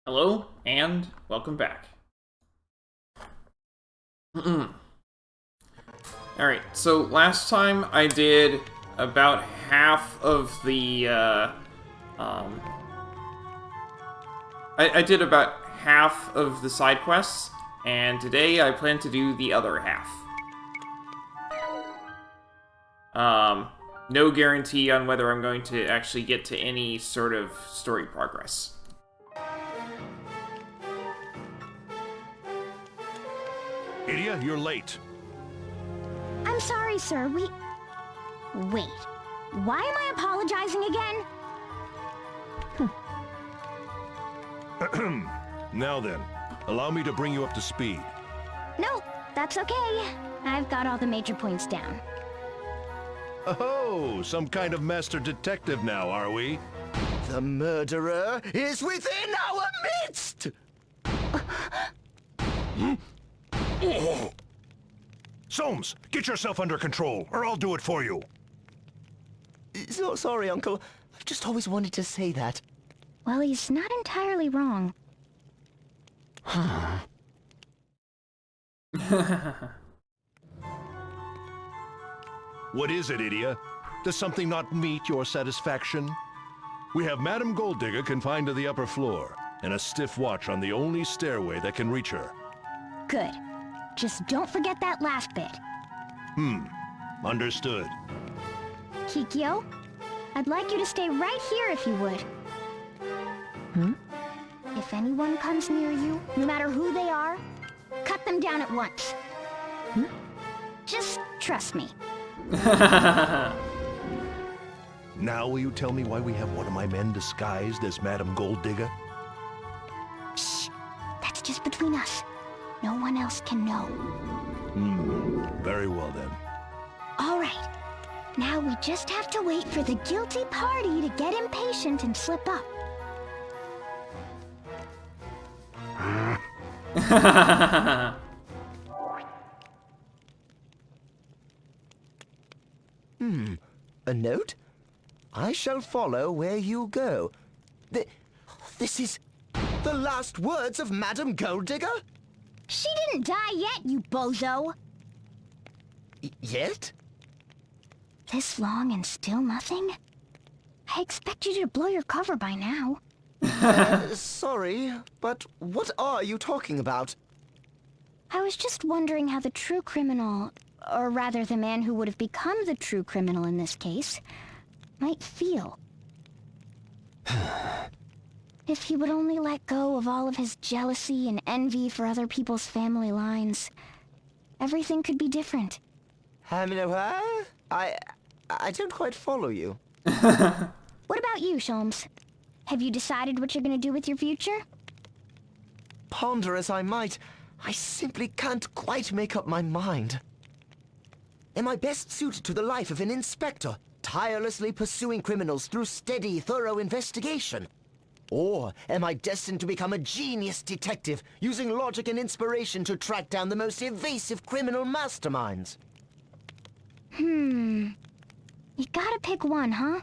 Hello, and welcome back. Alright, so last time I did about half of the, I did about half of the side quests, and today I plan to do the other half. No guarantee on whether I'm going to actually get to any sort of story progress. Einheria, you're late. I'm sorry, sir. Wait. Why am I apologizing again? Now then, allow me to bring you up to speed. No, that's okay. I've got all the major points down. Oh, some kind of master detective now, are we? The murderer is within our midst! Soames, get yourself under control, or I'll do it for you. So sorry, Uncle. I've just always wanted to say that. Well, he's not entirely wrong. What is it, Einheria? Does something not meet your satisfaction? We have Madame Golddigger confined to the upper floor, and a stiff watch on the only stairway that can reach her. Good. Just don't forget that last bit. Understood. Kikyo, I'd like you to stay right here if you would. If anyone comes near you, no matter who they are, cut them down at once. Just trust me. Now will you tell me why we have one of my men disguised as Madame Golddigger? Shh. That's just between us. No one else can know. Very well then. All right. Now we just have to wait for the guilty party to get impatient and slip up. A note? I shall follow where you go. This is the last words of Madame Golddigger? She didn't die yet, you bozo! Yet? This long and still nothing? I expect you to blow your cover by now. Sorry, but what are you talking about? I was just wondering how the true criminal, or rather the man who would have become the true criminal in this case, might feel. If he would only let go of all of his jealousy and envy for other people's family lines, everything could be different. I don't quite follow you. What about you, Sholmes? Have you decided what you're gonna do with your future? Ponder as I might, I simply can't quite make up my mind. Am I best suited to the life of an inspector, tirelessly pursuing criminals through steady, thorough investigation? Or am I destined to become a genius detective, using logic and inspiration to track down the most evasive criminal masterminds? You gotta pick one, huh?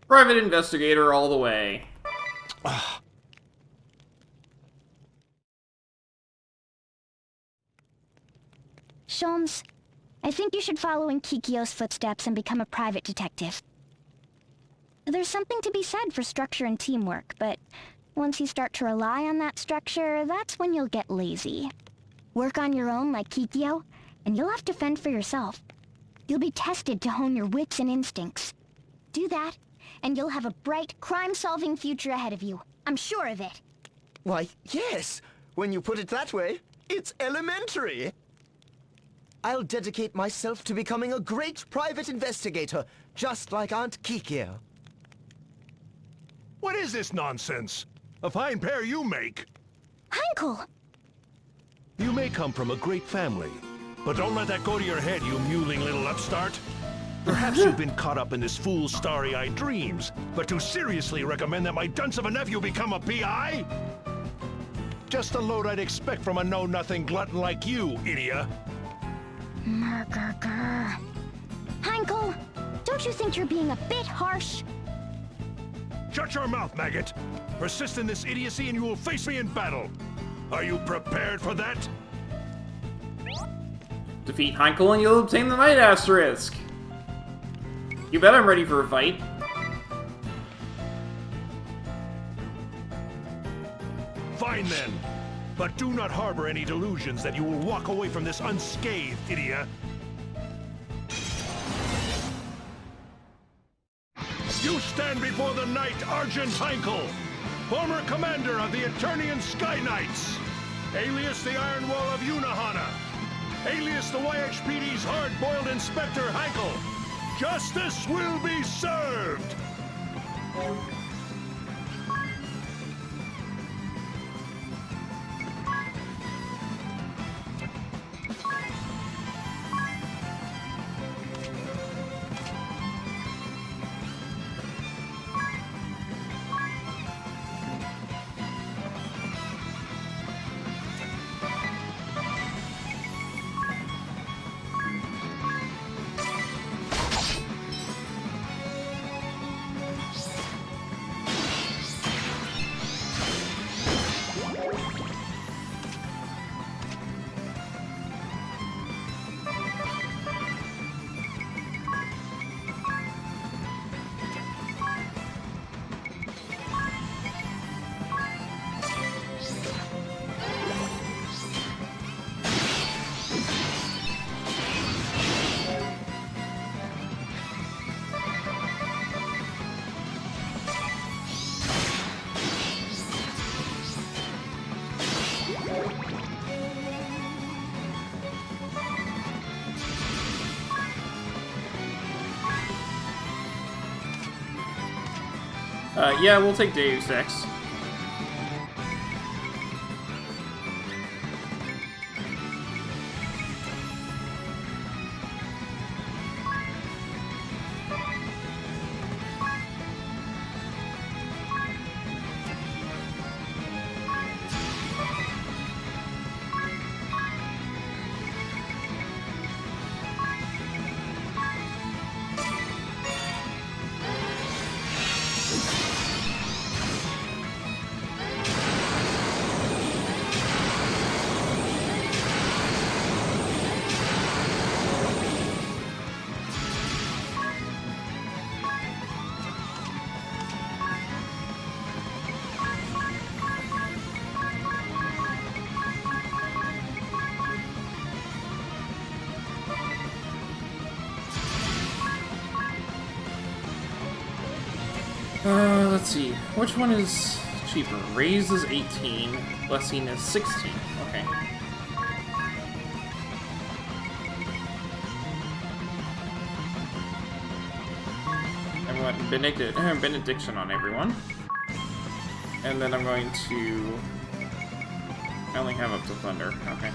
Private investigator all the way. Sholmes, I think you should follow in Kikyo's footsteps and become a private detective. There's something to be said for structure and teamwork, but once you start to rely on that structure, that's when you'll get lazy. Work on your own like Kikyo, and you'll have to fend for yourself. You'll be tested to hone your wits and instincts. Do that, and you'll have a bright, crime-solving future ahead of you. I'm sure of it. Why, yes. When you put it that way, it's elementary. I'll dedicate myself to becoming a great private investigator, just like Aunt Kikyo. What is this nonsense? A fine pair you make. Heinkel! You may come from a great family, but don't let that go to your head, you mewling little upstart. Perhaps you've been caught up in this fool's starry-eyed dreams, but to seriously recommend that my dunce of a nephew become a PI? Just the load I'd expect from a know-nothing glutton like you, Einheria. Heinkel, don't you think you're being a bit harsh? Shut your mouth, maggot! Persist in this idiocy and you will face me in battle! Are you prepared for that? Defeat Heinkel and you'll obtain the Might Asterisk! You bet I'm ready for a fight. Fine then. But do not harbor any delusions that you will walk away from this unscathed, idiot. You stand before the Knight Argent Heinkel, former commander of the Eternian Sky Knights, alias the Iron Wall of Unahana, alias the YHPD's hard-boiled Inspector Heinkel. Justice will be served! Yeah, we'll take Deus Ex. Let's see. Which one is cheaper? Raised is 18, Blessing is 16. Okay. I want benediction on everyone. And then I'm going to... I only have up to Thunder. Okay.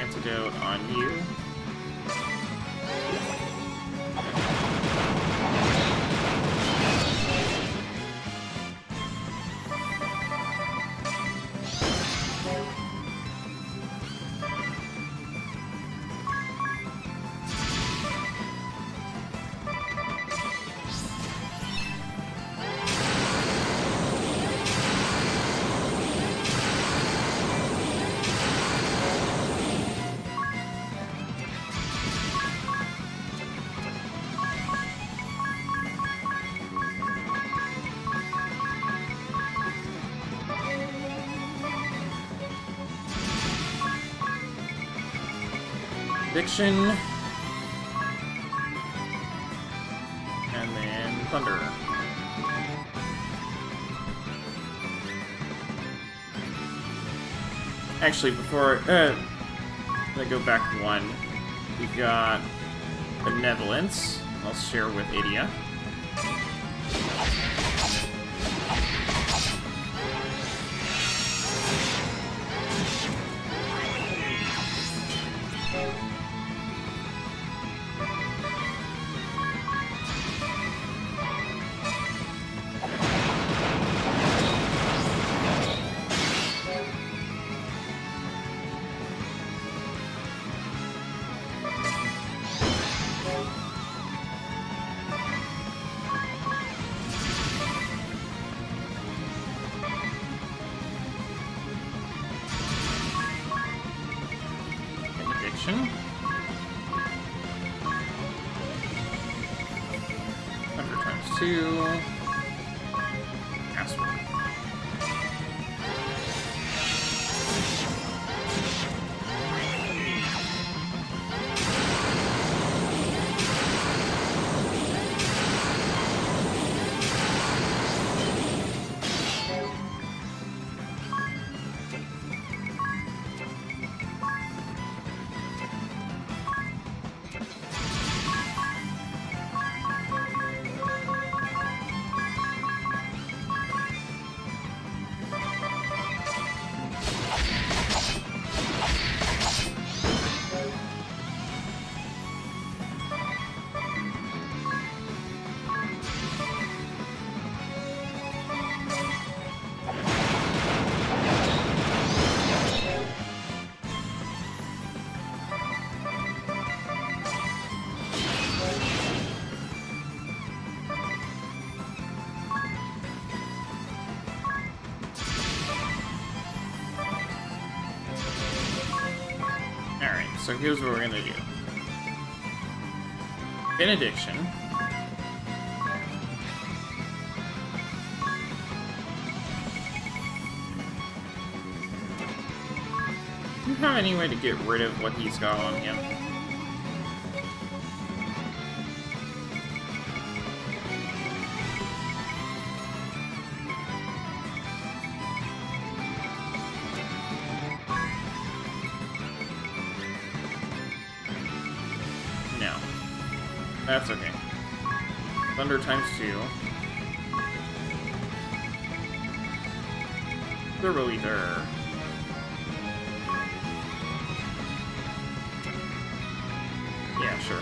Antidote on you. Addiction. And then Thunder. Actually, before I go back one, we've got Benevolence. I'll share with Idia. Benediction. 100 times 2. Aspirin. So here's what we're gonna do. Benediction. Do you have any way to get rid of what he's got on him? That's okay. Thunder times 2. Turbo Ether. Yeah, sure.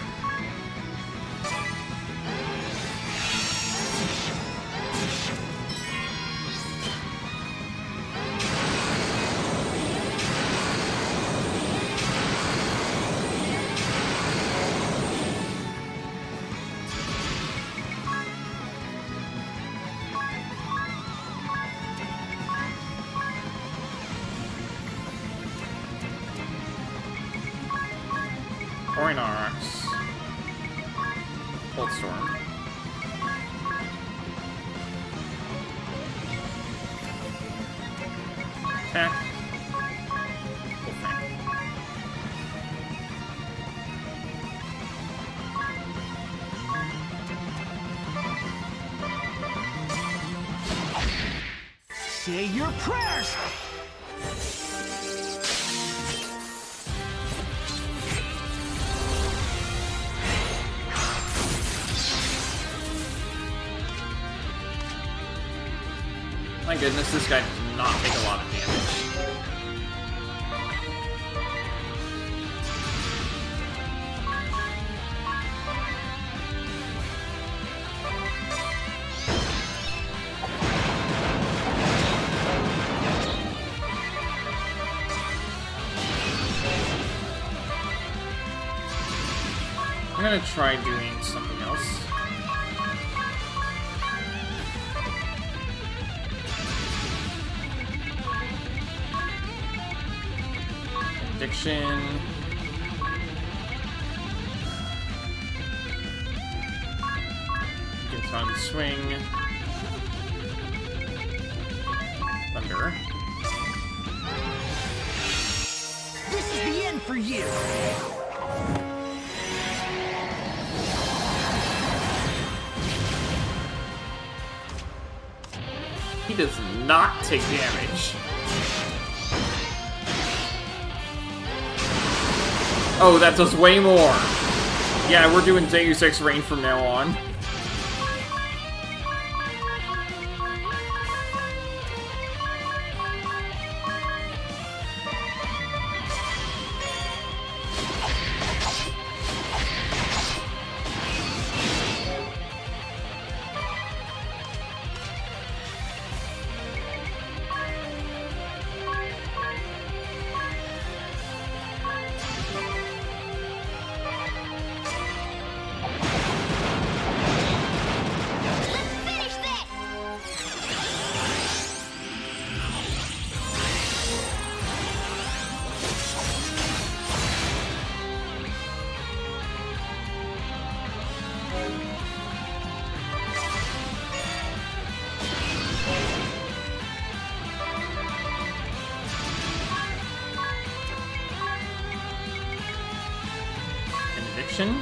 Orinox. Cold Storm. Attack. Full Fang. Say your prayers! My goodness, this guy does not take a lot of damage. I'm gonna try doing something else. Addiction. Gets on swing. Thunder. This is the end for you! He does not take damage. Oh, that does way more. Yeah, we're doing Deus Ex Rain from now on. diction.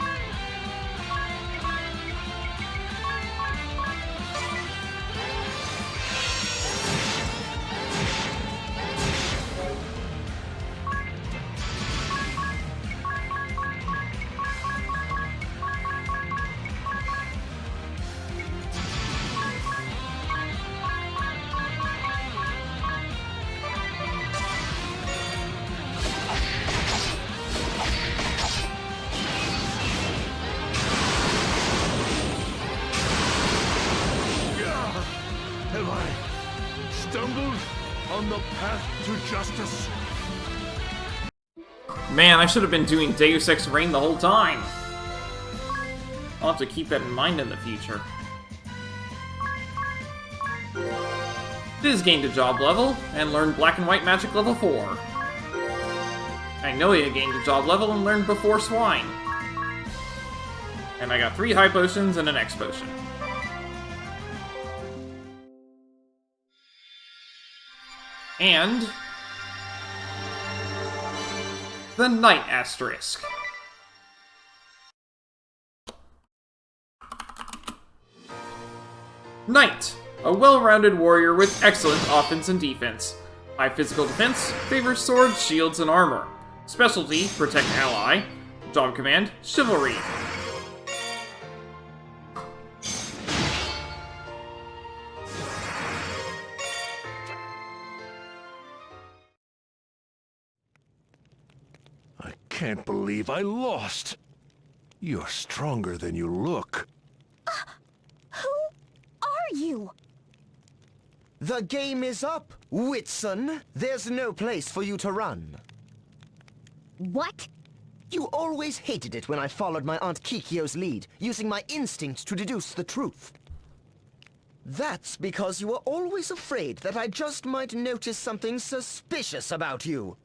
Have I stumbled on the path to justice? Man, I should have been doing Deus Ex Reign the whole time. I'll have to keep that in mind in the future. Diz gained a job level, and learned Black and White Magic level 4. Magnolia gained a job level and learned Before Swine. And I got 3 high potions and an X potion. And the Knight Asterisk. Knight, a well-rounded warrior with excellent offense and defense. High physical defense, favors swords, shields, and armor. Specialty, protect ally. Job command, chivalry. I can't believe I lost. You're stronger than you look. Who are you? The game is up, Whitson. There's no place for you to run. What? You always hated it when I followed my Aunt Kikyo's lead, using my instinct to deduce the truth. That's because you were always afraid that I just might notice something suspicious about you.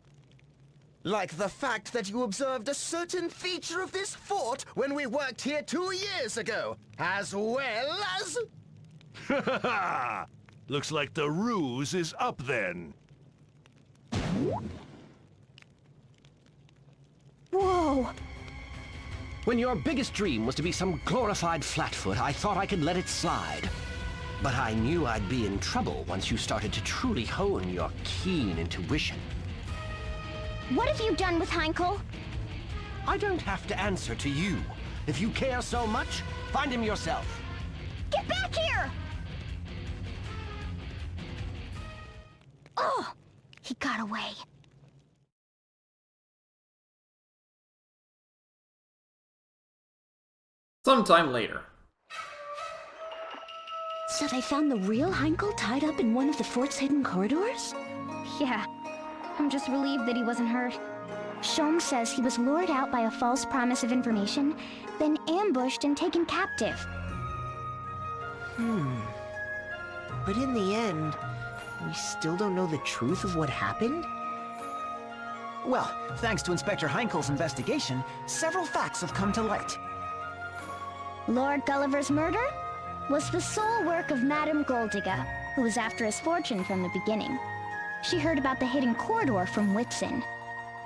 Like the fact that you observed a certain feature of this fort when we worked here 2 years ago, as well as... Ha ha ha! Looks like the ruse is up then. Whoa! When your biggest dream was to be some glorified flatfoot, I thought I could let it slide. But I knew I'd be in trouble once you started to truly hone your keen intuition. What have you done with Heinkel? I don't have to answer to you. If you care so much, find him yourself. Get back here! Oh! He got away. Sometime later. So they found the real Heinkel tied up in one of the fort's hidden corridors? Yeah. I'm just relieved that he wasn't hurt. Sholmes says he was lured out by a false promise of information, then ambushed and taken captive. But in the end, we still don't know the truth of what happened? Well, thanks to Inspector Heinkel's investigation, several facts have come to light. Lord Gulliver's murder was the sole work of Madame Goldigga, who was after his fortune from the beginning. She heard about the hidden corridor from Whitson.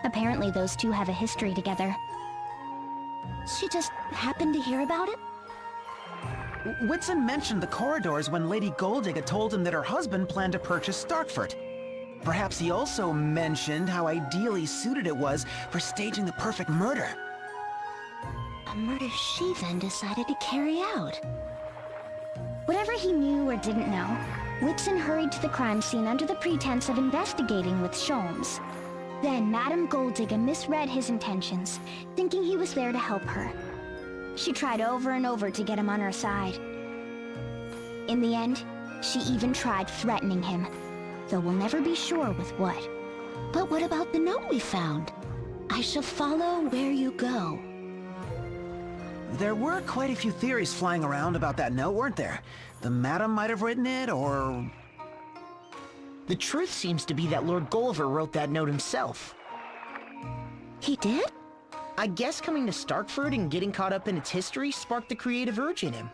Apparently those two have a history together. She just happened to hear about it? Whitson mentioned the corridors when Lady Goldigga told him that her husband planned to purchase Starkford. Perhaps he also mentioned how ideally suited it was for staging the perfect murder. A murder she then decided to carry out. Whatever he knew or didn't know, Whitson hurried to the crime scene under the pretense of investigating with Sholmes. Then Madame Goldigga misread his intentions, thinking he was there to help her. She tried over and over to get him on her side. In the end, she even tried threatening him, though we'll never be sure with what. But what about the note we found? I shall follow where you go. There were quite a few theories flying around about that note, weren't there? The Madam might have written it, or... The truth seems to be that Lord Gulliver wrote that note himself. He did? I guess coming to Starkford and getting caught up in its history sparked the creative urge in him.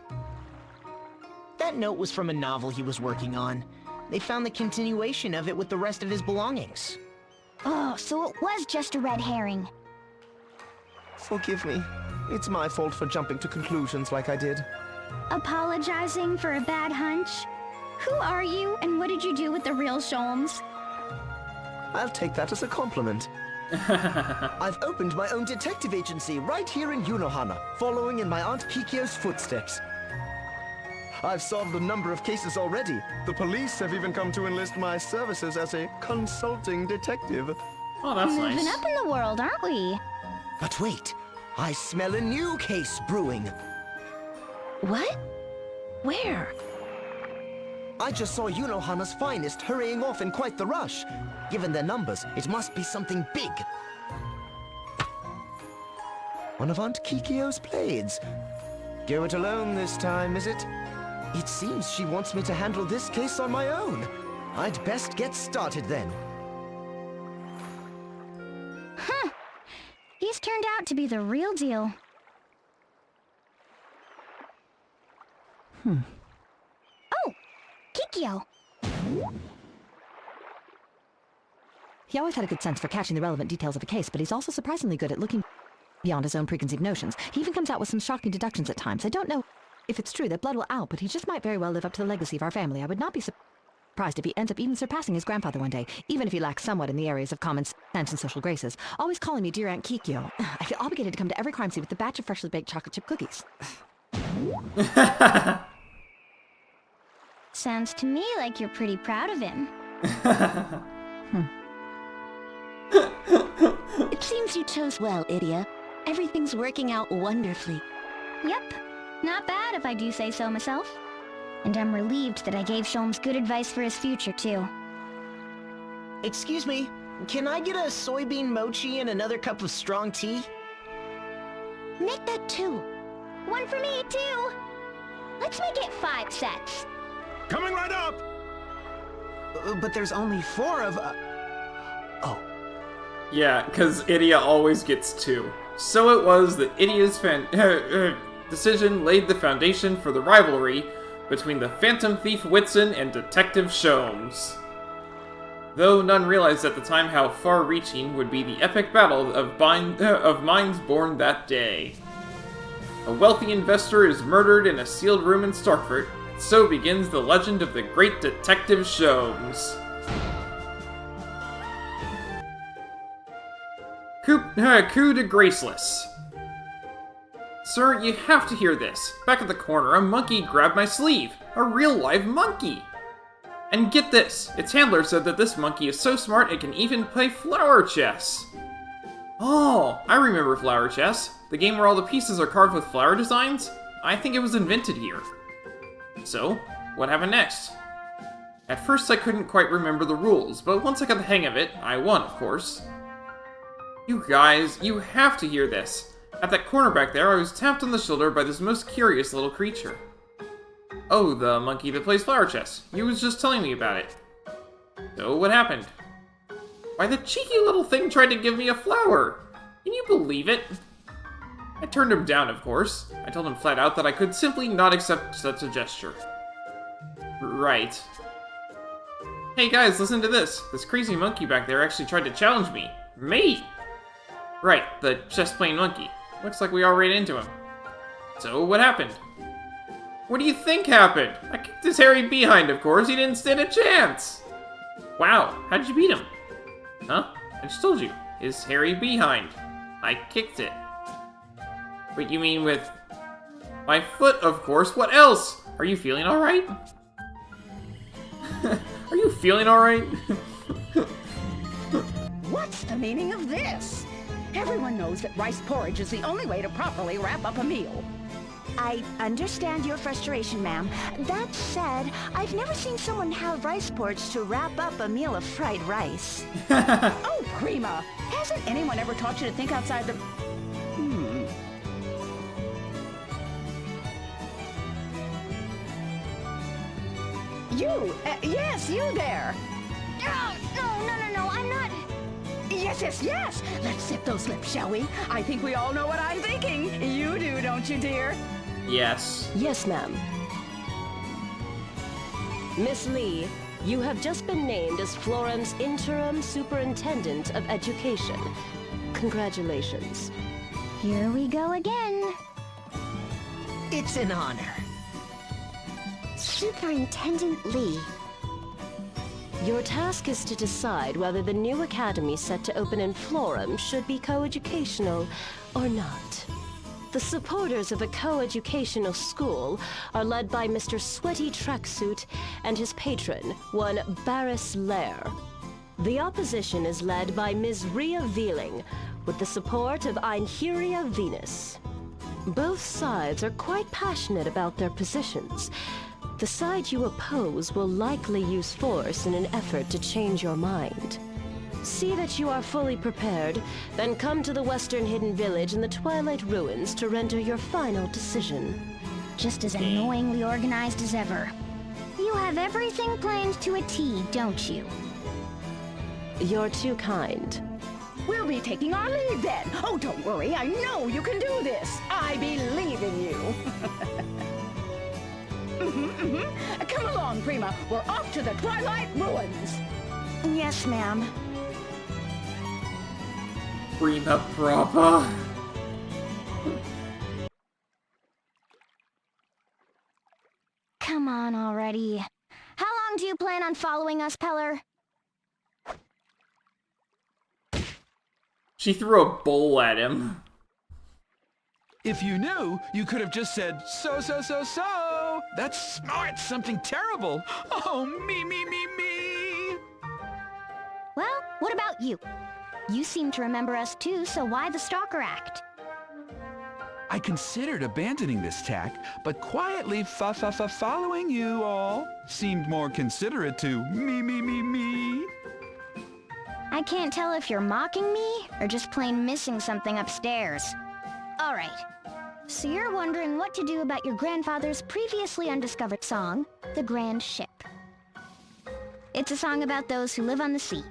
That note was from a novel he was working on. They found the continuation of it with the rest of his belongings. Oh, so it was just a red herring. Forgive me. It's my fault for jumping to conclusions like I did. Apologizing for a bad hunch? Who are you, and what did you do with the real Sholmes? I'll take that as a compliment. I've opened my own detective agency right here in Yunohana, following in my Aunt Kikyo's footsteps. I've solved a number of cases already. The police have even come to enlist my services as a consulting detective. Oh, that's Moving nice. up in the world, aren't we? But wait, I smell a new case brewing. What? Where? I just saw Yunohana's finest hurrying off in quite the rush. Given their numbers, it must be something big. One of Aunt Kikyo's plaids. Go it alone this time, is it? It seems she wants me to handle this case on my own. I'd best get started then. Huh. He's turned out to be the real deal. Oh! Kikyo! He always had a good sense for catching the relevant details of a case, but he's also surprisingly good at looking beyond his own preconceived notions. He even comes out with some shocking deductions at times. I don't know if it's true that blood will out, but he just might very well live up to the legacy of our family. I would not be surprised if he ends up even surpassing his grandfather one day, even if he lacks somewhat in the areas of common sense and social graces. Always calling me dear Aunt Kikyo. I feel obligated to come to every crime scene with a batch of freshly baked chocolate chip cookies. Sounds to me like you're pretty proud of him. It seems you chose well, Idia. Everything's working out wonderfully. Yep. Not bad if I do say so myself. And I'm relieved that I gave Sholmes good advice for his future, too. Excuse me, can I get a soybean mochi and another cup of strong tea? Make that 2. One for me, too! Let's make it 5 sets. Coming right up! But there's only 4 of... Oh. Yeah, because Idia always gets 2. So it was that Idia's decision laid the foundation for the rivalry between the Phantom Thief Whitson and Detective Sholmes. Though none realized at the time how far-reaching would be the epic battle of minds born that day. A wealthy investor is murdered in a sealed room in Starkford. So begins the legend of the great Detective Sholmes. Coup de Graceless. Sir, you have to hear this. Back at the corner, a monkey grabbed my sleeve. A real live monkey. And get this, its handler said that this monkey is so smart it can even play flower chess. Oh, I remember flower chess. The game where all the pieces are carved with flower designs? I think it was invented here. So, what happened next? At first I couldn't quite remember the rules, but once I got the hang of it, I won, of course. You guys, you have to hear this. At that corner back there, I was tapped on the shoulder by this most curious little creature. Oh, the monkey that plays flower chess. He was just telling me about it. So, what happened? Why, the cheeky little thing tried to give me a flower. Can you believe it? I turned him down, of course. I told him flat out that I could simply not accept such a gesture. Right. Hey guys, listen to this. This crazy monkey back there actually tried to challenge me. Me! Right, the chess-playing monkey. Looks like we all ran into him. So, what happened? What do you think happened? I kicked his hairy behind, of course. He didn't stand a chance. Wow, how'd you beat him? Huh? I just told you. His hairy behind. I kicked it. Wait, you mean with my foot, of course. What else? Are you feeling alright? Are you feeling alright? What's the meaning of this? Everyone knows that rice porridge is the only way to properly wrap up a meal. I understand your frustration, ma'am. That said, I've never seen someone have rice porridge to wrap up a meal of fried rice. Oh, Prima! Hasn't anyone ever taught you to think outside the... Yes, you there! No, I'm not... Yes! Let's zip those lips, shall we? I think we all know what I'm thinking. You do, don't you, dear? Yes. Yes, ma'am. Miss Lee, you have just been named as Florence's interim superintendent of education. Congratulations. Here we go again. It's an honor. Superintendent Lee. Your task is to decide whether the new academy set to open in Florum should be coeducational or not. The supporters of a coeducational school are led by Mr. Sweaty Tracksuit and his patron, one Barras Lair. The opposition is led by Ms. Rhea Veeling, with the support of Einheria Venus. Both sides are quite passionate about their positions. The side you oppose will likely use force in an effort to change your mind. See that you are fully prepared, then come to the Western Hidden Village in the Twilight Ruins to render your final decision. Just as annoyingly organized as ever. You have everything planned to a T, don't you? You're too kind. We'll be taking our leave then. Oh, don't worry. I know you can do this. I believe in you. Come along, Prima. We're off to the Twilight Ruins. Yes, ma'am. Prima Brava. Come on already. How long do you plan on following us, Peller? She threw a bowl at him. If you knew, you could have just said, so. That's smart, something terrible. Oh, me. Well, what about you? You seem to remember us too, so why the Stalker Act? I considered abandoning this tack, but quietly following you all seemed more considerate to me. I can't tell if you're mocking me or just plain missing something upstairs. All right. So you're wondering what to do about your grandfather's previously undiscovered song, The Grand Ship. It's a song about those who live on the sea.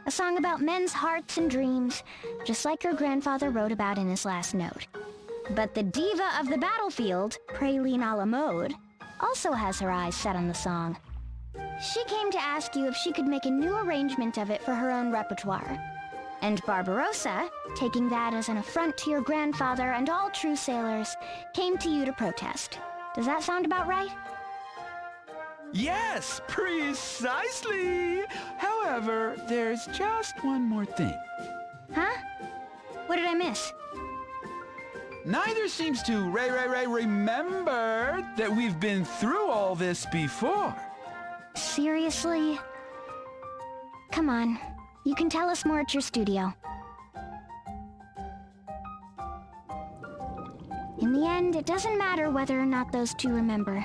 A song about men's hearts and dreams, just like your grandfather wrote about in his last note. But the diva of the battlefield, Praline a la mode, also has her eyes set on the song. She came to ask you if she could make a new arrangement of it for her own repertoire. And Barbarossa, taking that as an affront to your grandfather and all true sailors, came to you to protest. Does that sound about right? Yes, precisely. However, there's just one more thing. Huh? What did I miss? Neither seems to remember that we've been through all this before. Seriously? Come on. You can tell us more at your studio. In the end, it doesn't matter whether or not those two remember.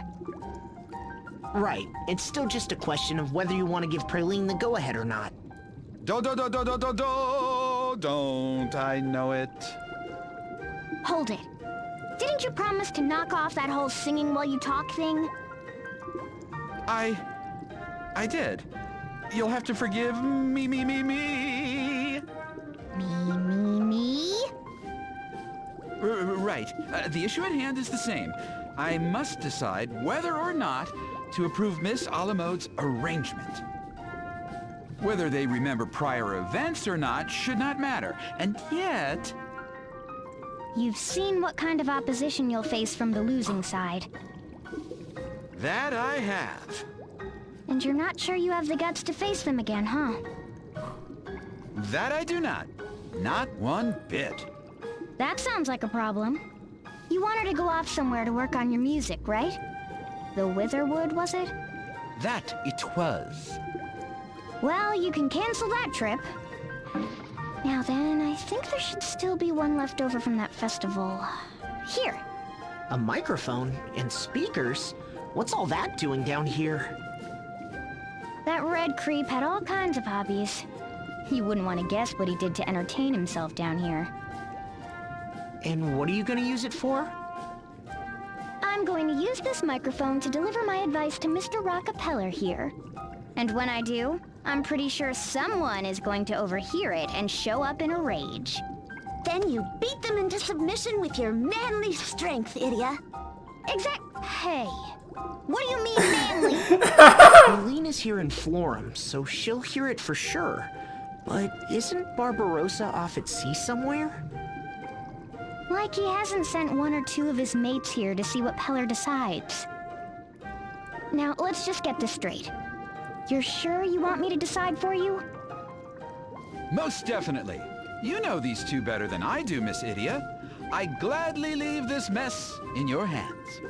Right. It's still just a question of whether you want to give Praline the go-ahead or not. Don't I know it? Hold it. Didn't you promise to knock off that whole singing while you talk thing? I did. You'll have to forgive me. Me? Right. The issue at hand is the same. I must decide whether or not to approve Miss Alamode's arrangement. Whether they remember prior events or not should not matter. And yet... You've seen what kind of opposition you'll face from the losing side. That I have. And you're not sure you have the guts to face them again, huh? That I do not. Not one bit. That sounds like a problem. You wanted to go off somewhere to work on your music, right? The Witherwood, was it? That it was. Well, you can cancel that trip. Now then, I think there should still be one left over from that festival. Here. A microphone and speakers? What's all that doing down here? That red creep had all kinds of hobbies. You wouldn't want to guess what he did to entertain himself down here. And what are you going to use it for? I'm going to use this microphone to deliver my advice to Mr. Rockefeller here. And when I do, I'm pretty sure someone is going to overhear it and show up in a rage. Then you beat them into submission with your manly strength, Idia. Hey, what do you mean manly? Praline is here in Florum, so she'll hear it for sure. But isn't Barbarossa off at sea somewhere? Like he hasn't sent one or two of his mates here to see what Peller decides. Now, let's just get this straight. You're sure you want me to decide for you? Most definitely. You know these two better than I do, Miss Idia. I gladly leave this mess in your hands.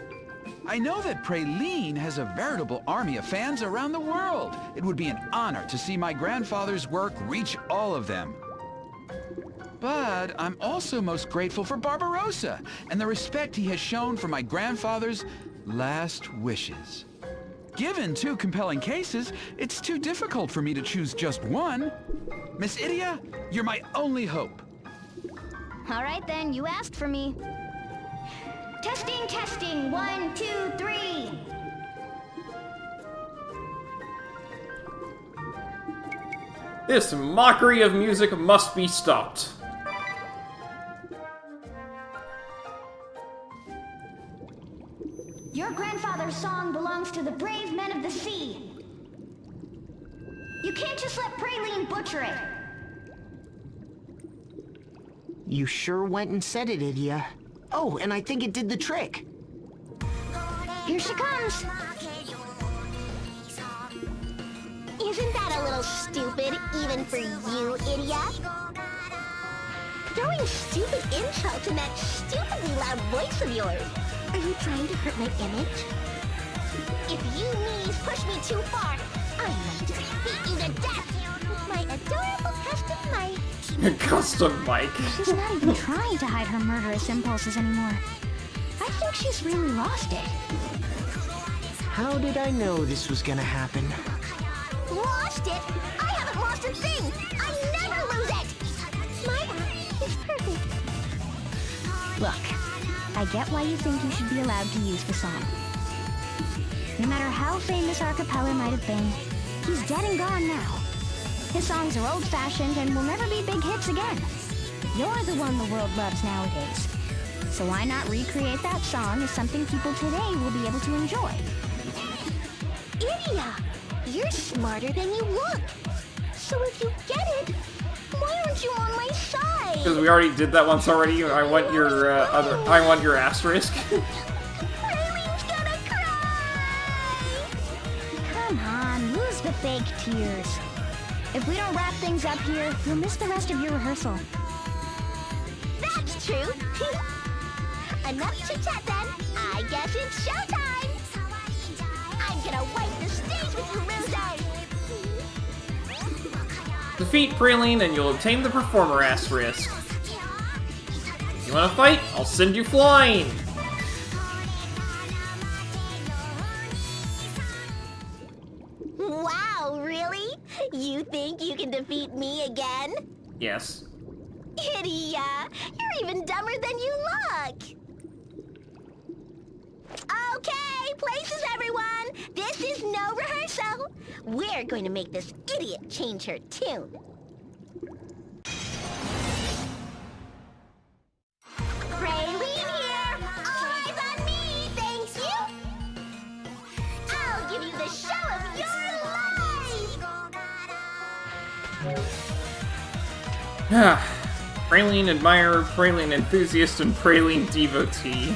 I know that Praline has a veritable army of fans around the world. It would be an honor to see my grandfather's work reach all of them. But I'm also most grateful for Barbarossa and the respect he has shown for my grandfather's last wishes. Given two compelling cases, it's too difficult for me to choose just one. Miss Idia, you're my only hope. All right then, you asked for me. Testing, testing, 1, 2, 3. This mockery of music must be stopped. Your grandfather's song belongs to the brave men of the sea. You can't just let Praline butcher it. You sure went and said it, Idia. Oh, and I think it did the trick. Here she comes. Isn't that a little stupid, even for you, idiot? Throwing stupid insults in that stupidly loud voice of yours. Are you trying to hurt my image? If you knees push me too far, I might just beat you to death with my adorable custom mic. Custom mic. She's not even trying to hide her murderous impulses anymore. I think she's really lost it. How did I know this was gonna happen? Lost it? I haven't lost a thing! I never lose it! My art is perfect. Look, I get why you think you should be allowed to use the song. No matter how famous our capeller might have been, he's dead and gone now. His songs are old-fashioned and will never be big hits again. You're the one the world loves nowadays. So why not recreate that song as something people today will be able to enjoy? Idia, you're smarter than you look. So if you get it, why aren't you on my side? Because we already did that once already. I want your I want your asterisk. Praline's gonna cry! Come on, lose the fake tears. If we don't wrap things up here, you'll miss the rest of your rehearsal. That's true. Enough chit-chat then. I guess it's showtime. I'm gonna wipe the stage with you losers. Defeat Praline and you'll obtain the performer asterisk. You wanna fight? I'll send you flying! Wow, really? You think you can defeat me again? Yes. Idia, you're even dumber than you look. Okay, places everyone. This is no rehearsal. We're going to make this idiot change her tune. Praline here. All eyes on me, thank you. I'll give you the show of your life. Praline admirer, Praline enthusiast, and Praline devotee.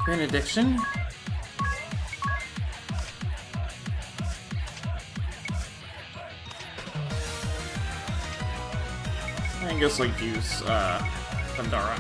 Benediction. I guess like use Pandara.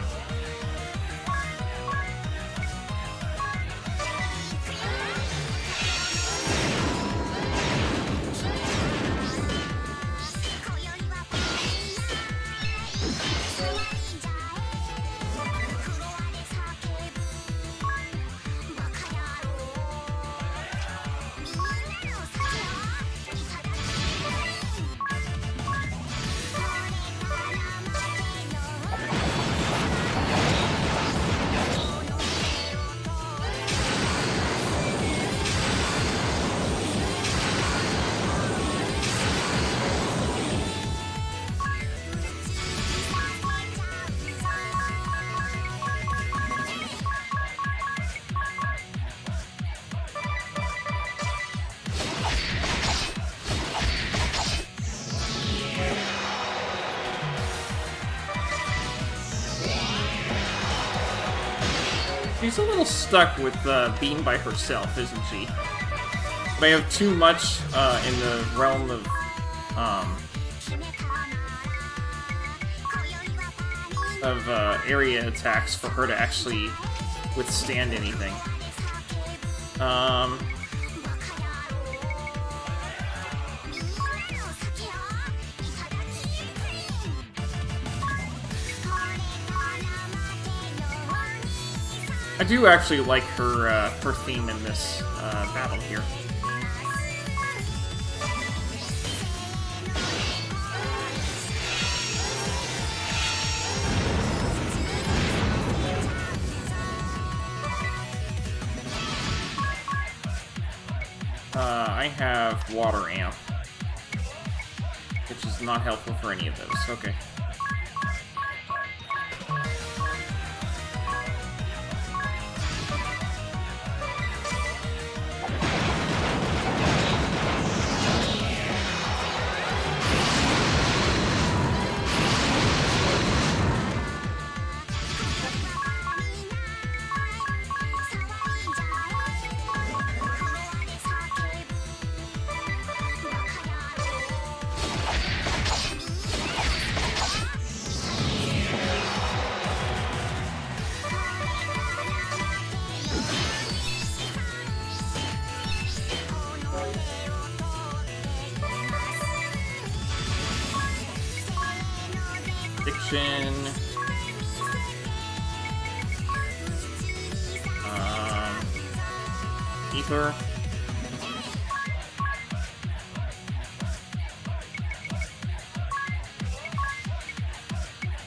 She's a little stuck with being by herself, isn't she? But I have too much in the realm of area attacks for her to actually withstand anything. I do actually like her theme in this battle here. I have Water Amp, which is not helpful for any of those. Okay. Addiction. Ether.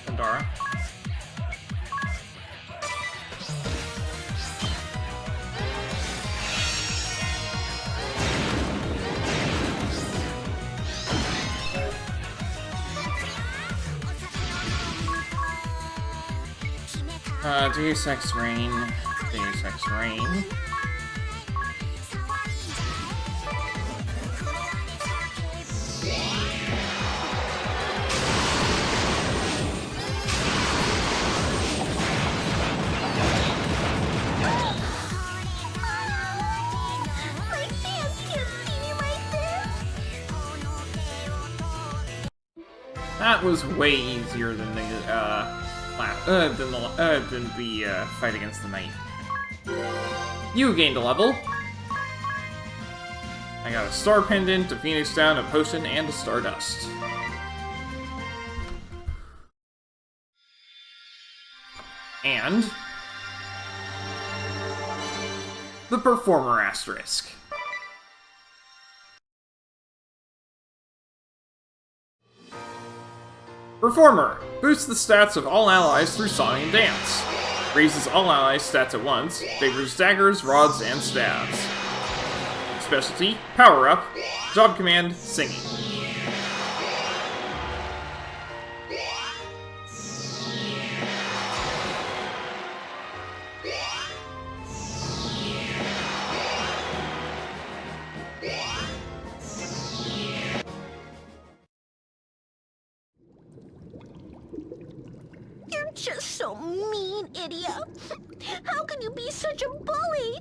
Pandara. Deus Ex Rain. Deus Ex Rain. That was way easier than the fight against the knight. You gained a level. I got a star pendant, a phoenix down, a potion, and a stardust. And the performer asterisk. Performer boosts the stats of all allies through song and dance. Raises all allies' stats at once. Favors daggers, rods, and stabs. Specialty, power up. Job command, singing. You're just so mean, idiot. How can you be such a bully?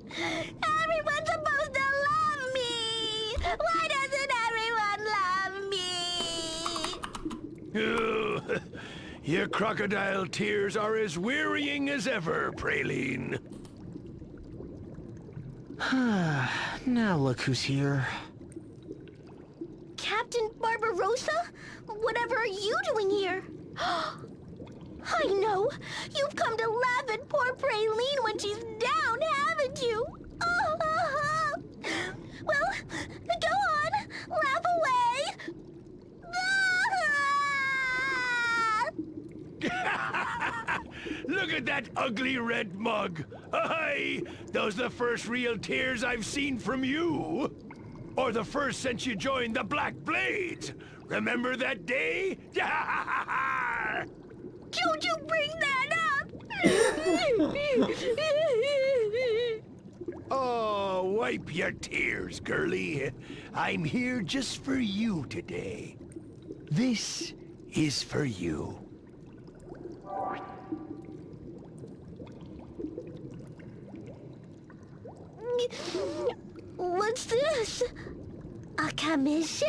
Everyone's supposed to love me. Why doesn't everyone love me? Your crocodile tears are as wearying as ever, Praline. Now look who's here. Captain Barbarossa? Whatever are you doing here? I know! You've come to laugh at poor Praline when she's down, haven't you? Well, go on! Laugh away! Look at that ugly red mug! Aye, those the first real tears I've seen from you! Or the first since you joined the Black Blades! Remember that day? Don't you bring that up! Oh, wipe your tears, girlie. I'm here just for you today. This is for you. What's this? A commission?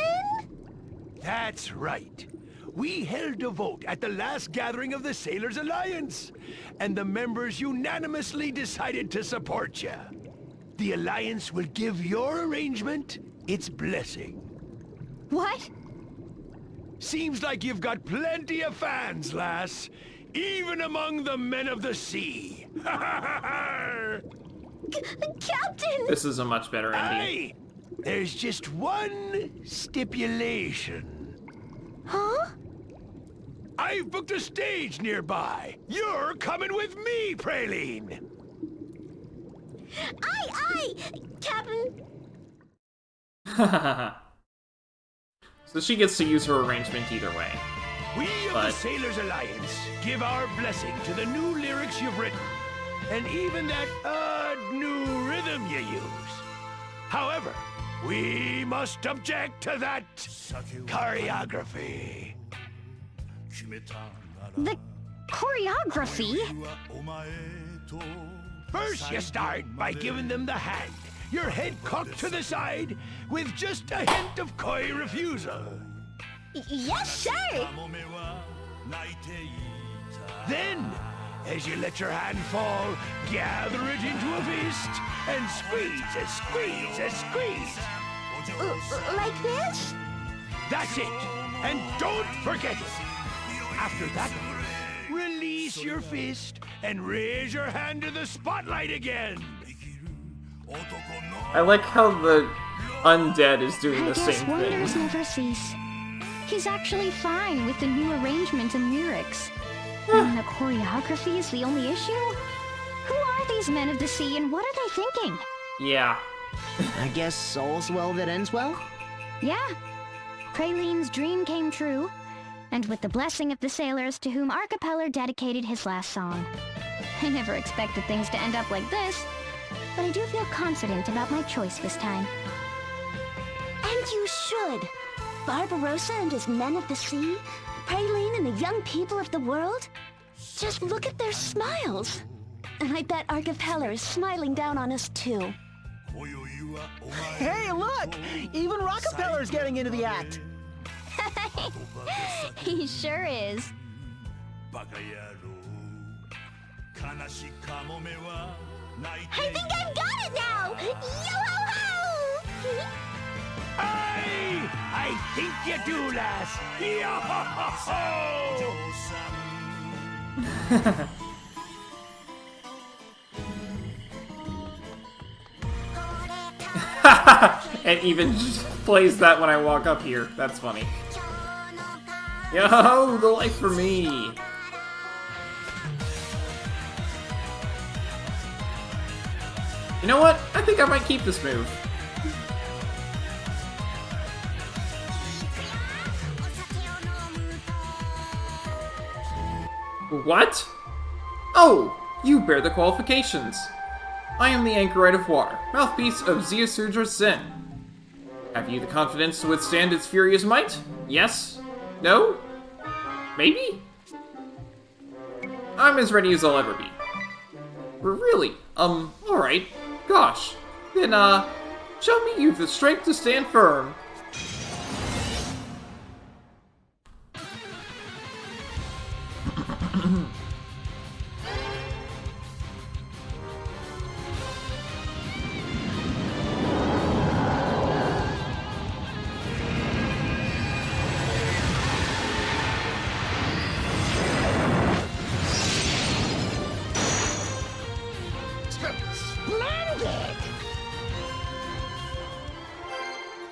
That's right. We held a vote at the last gathering of the Sailors Alliance, and the members unanimously decided to support you. The Alliance will give your arrangement its blessing. What? Seems like you've got plenty of fans, lass. Even among the men of the sea. Captain! This is a much better ending. Aye! There's just one stipulation. Huh? I've booked a stage nearby. You're coming with me, Praline. Aye, Captain. So she gets to use her arrangement either way. We of the Sailors Alliance give our blessing to the new lyrics you've written, and even that odd new rhythm you use. However, we must object to that choreography. The choreography? First, you start by giving them the hand, your head cocked to the side, with just a hint of coy refusal. Yes, sir! Then, as you let your hand fall, gather it into a fist, and squeeze. Like this? That's it! And don't forget it! After that, release your fist and raise your hand to the spotlight again! I like how the undead is doing the same I guess wonders thing. never cease. He's actually fine with the new arrangement and lyrics. And the choreography is the only issue? Who are these men of the sea and what are they thinking? Yeah. I guess all's well that ends well? Yeah. Praline's dream came true, and with the blessing of the sailors to whom Archipeller dedicated his last song. I never expected things to end up like this, but I do feel confident about my choice this time. And you should. Barbarossa and his men of the sea, Praline and the young people of the world. Just look at their smiles. And I bet Archipeller is smiling down on us too. Hey, look! Even Rockapeller's getting into the act. He sure is. I think I've got it now! Yo-ho-ho! I think you do, lass! Yo-ho-ho-ho! And even just plays that when I walk up here. That's funny. Yo, the life for me! You know what? I think I might keep this move. What? Oh, you bear the qualifications. I am the Anchorite of Water, mouthpiece of Ziusudra Sin. Have you the confidence to withstand its furious might? Yes? No? Maybe? I'm as ready as I'll ever be. Really? Alright. Gosh. Then, show me you've the strength to stand firm.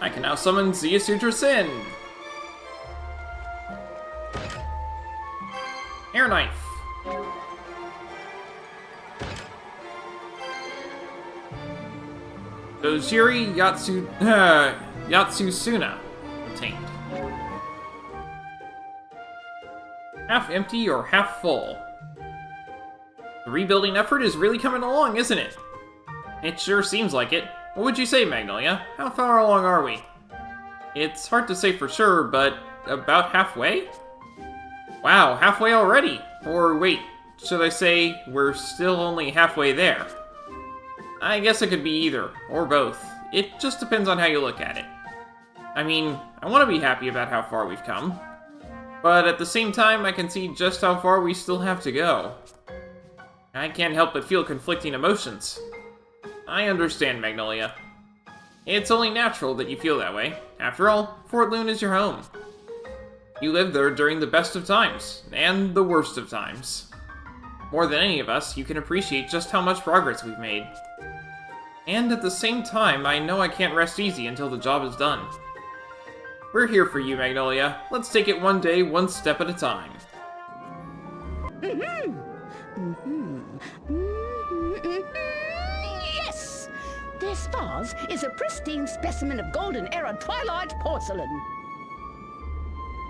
I can now summon Ziusudra Sin. Air Knife. Dojiri Yatsusuna. Obtained. Half empty or half full? The rebuilding effort is really coming along, isn't it? It sure seems like it. What would you say, Magnolia? How far along are we? It's hard to say for sure, but about halfway? Wow, halfway already! Or wait, should I say we're still only halfway there? I guess it could be either, or both. It just depends on how you look at it. I mean, I want to be happy about how far we've come, but at the same time, I can see just how far we still have to go. I can't help but feel conflicting emotions. I understand, Magnolia. It's only natural that you feel that way. After all, Fort Loon is your home. You lived there during the best of times, and the worst of times. More than any of us, you can appreciate just how much progress we've made. And at the same time, I know I can't rest easy until the job is done. We're here for you, Magnolia. Let's take it one day, one step at a time. Yes! This vase is a pristine specimen of Golden Era Twilight porcelain.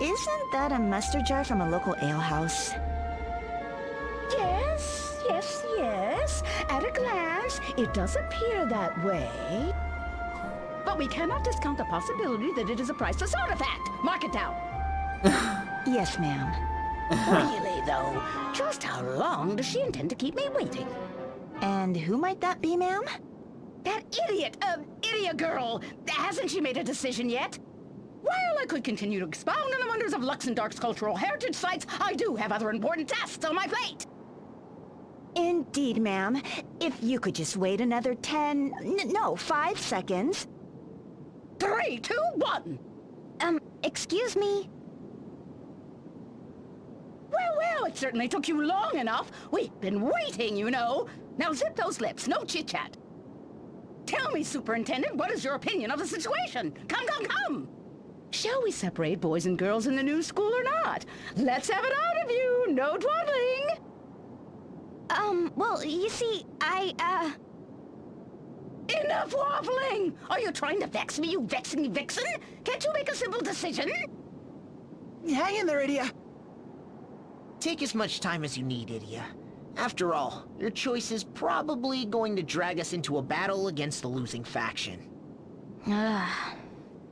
Isn't that a mustard jar from a local alehouse? Yes, yes, yes. At a glance, it does appear that way. But we cannot discount the possibility that it is a priceless artifact. Mark it down. Yes, ma'am. Really, though, just how long does she intend to keep me waiting? And who might that be, ma'am? That idiot girl. Hasn't she made a decision yet? While I could continue to expound on the wonders of Luxembourg's cultural heritage sites, I do have other important tasks on my plate. Indeed, ma'am. If you could just wait another 5 seconds. 3, 2, 1. Excuse me? Well, it certainly took you long enough. We've been waiting, you know. Now zip those lips, no chit-chat. Tell me, Superintendent, what is your opinion of the situation? Come! Shall we separate boys and girls in the new school or not? Let's have it out of you, no dawdling. Well, you see, Enough waffling! Are you trying to vex me, you vexing vixen? Can't you make a simple decision? Hang in there, Idia. Take as much time as you need, Idia. After all, your choice is probably going to drag us into a battle against the losing faction.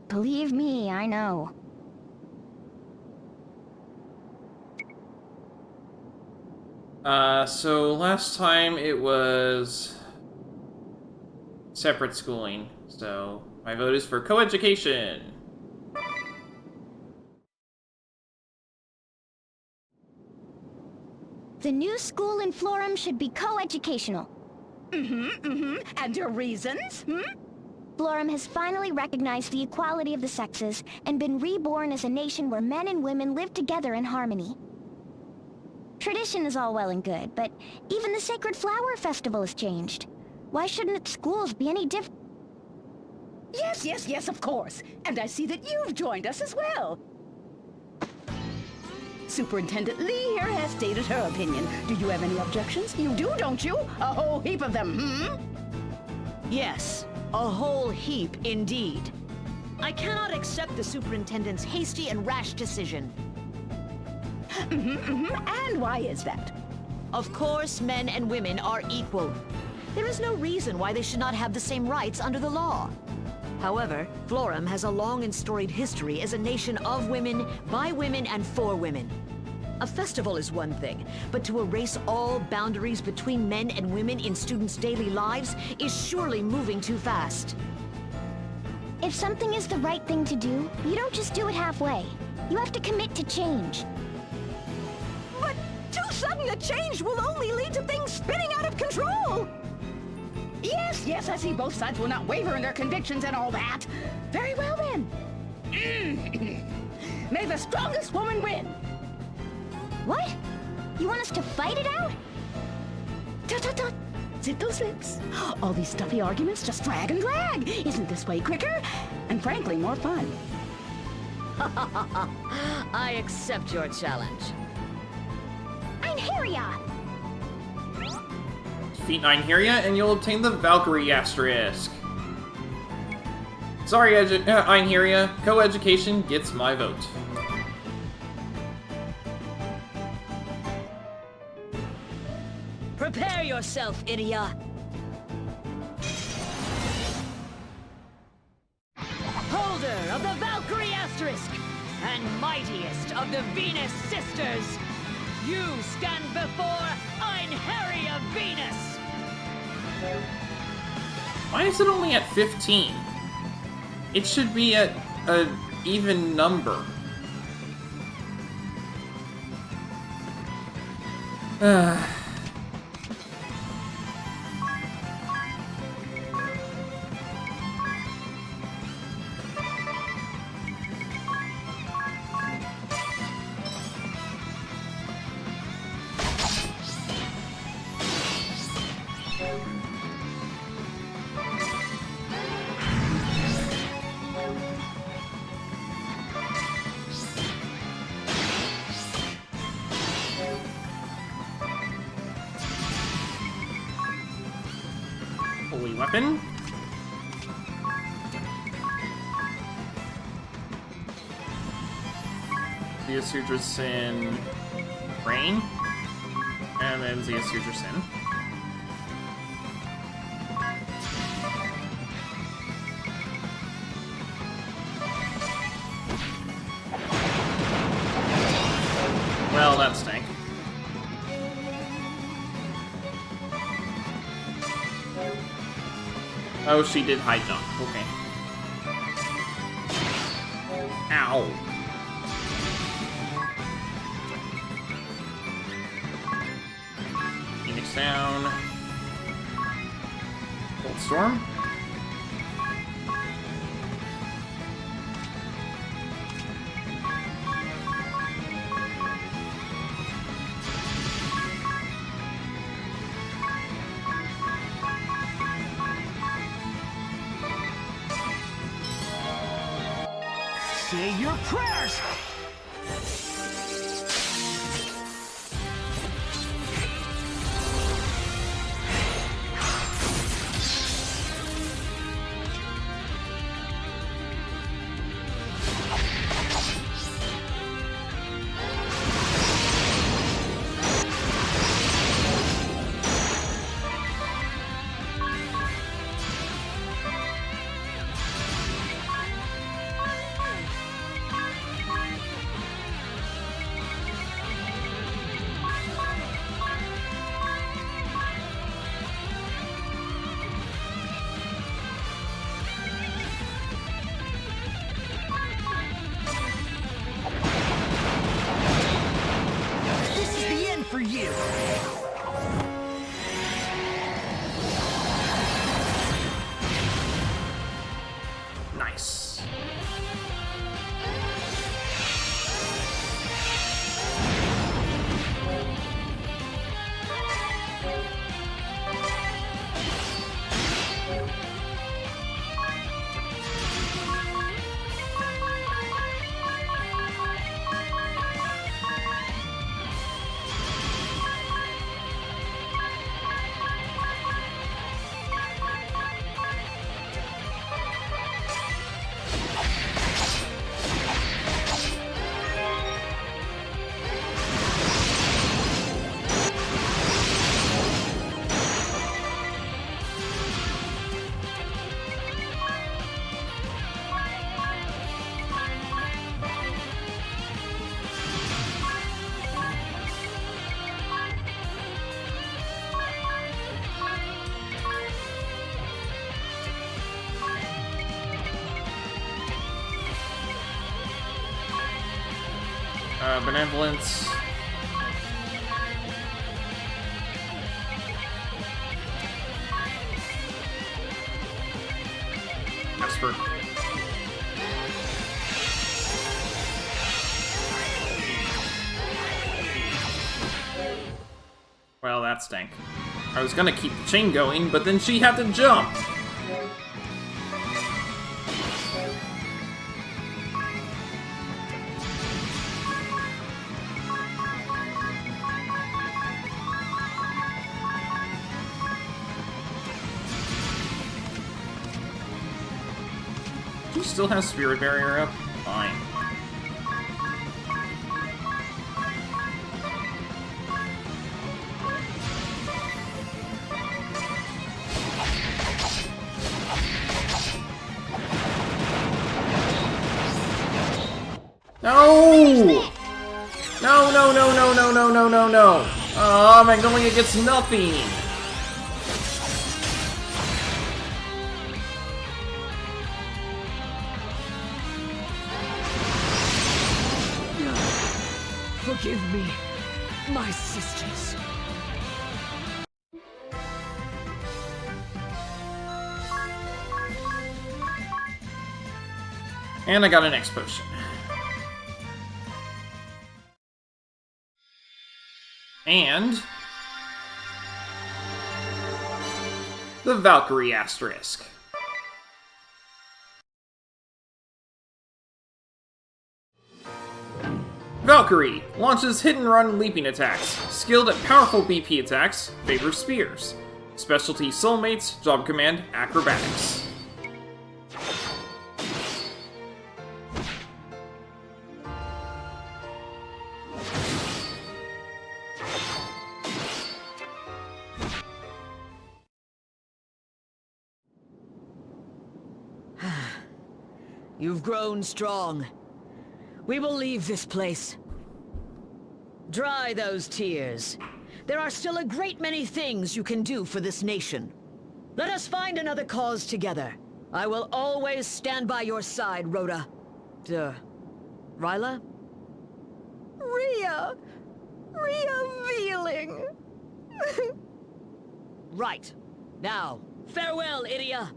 Believe me, I know. So last time it was separate schooling, so my vote is for coeducation. The new school in Florum should be coeducational. And your reasons, Florum has finally recognized the equality of the sexes and been reborn as a nation where men and women live together in harmony. Tradition is all well and good, but even the Sacred Flower Festival has changed. Why shouldn't its schools be any different? Yes, of course. And I see that you've joined us as well. Superintendent Lee here has stated her opinion. Do you have any objections? You do, don't you? A whole heap of them, Yes, a whole heap indeed. I cannot accept the superintendent's hasty and rash decision. And why is that? Of course, men and women are equal. There is no reason why they should not have the same rights under the law. However, Florum has a long and storied history as a nation of women, by women, and for women. A festival is one thing, but to erase all boundaries between men and women in students' daily lives is surely moving too fast. If something is the right thing to do, you don't just do it halfway. You have to commit to change. But too sudden a change will only lead to things spinning out of control! Yes, I see both sides will not waver in their convictions and all that. Very well then. May the strongest woman win! What? You want us to fight it out? Tut. Zip those lips. All these stuffy arguments just drag and drag. Isn't this way quicker? And frankly, more fun. I accept your challenge. Einheria! Defeat Einheria, and you'll obtain the Valkyrie asterisk. Sorry, Einheria. Coeducation gets my vote. Prepare yourself, Idia. Holder of the Valkyrie asterisk and mightiest of the Venus sisters, you stand before Einheria Venus. Why is it only at 15? It should be at an even number. Holy weapon. Zeusudra Sin Rain. And then Zeusudra Sin. Well, that stank. Oh, she did high jump. Okay. Ow. Phoenix down. Cold Storm. Say your prayers! For you. Nice. Benevolence. Esper. Well, that stank. I was gonna keep the chain going, but then she had to jump! Still has Spirit Barrier up? Fine. No! No, no, no, no, no, no, no, no, no! Oh, Magnolia gets nothing! Forgive me, my sisters. And I got an X potion. And the Valkyrie asterisk. Valkyrie launches hit-and-run leaping attacks. Skilled at powerful BP attacks, favors spears. Specialty soulmates, job command, acrobatics. You've grown strong. We will leave this place. Dry those tears. There are still a great many things you can do for this nation. Let us find another cause together. I will always stand by your side, Rhoda. Ryla? Rhea Vealing. Right. Now, farewell, Idia.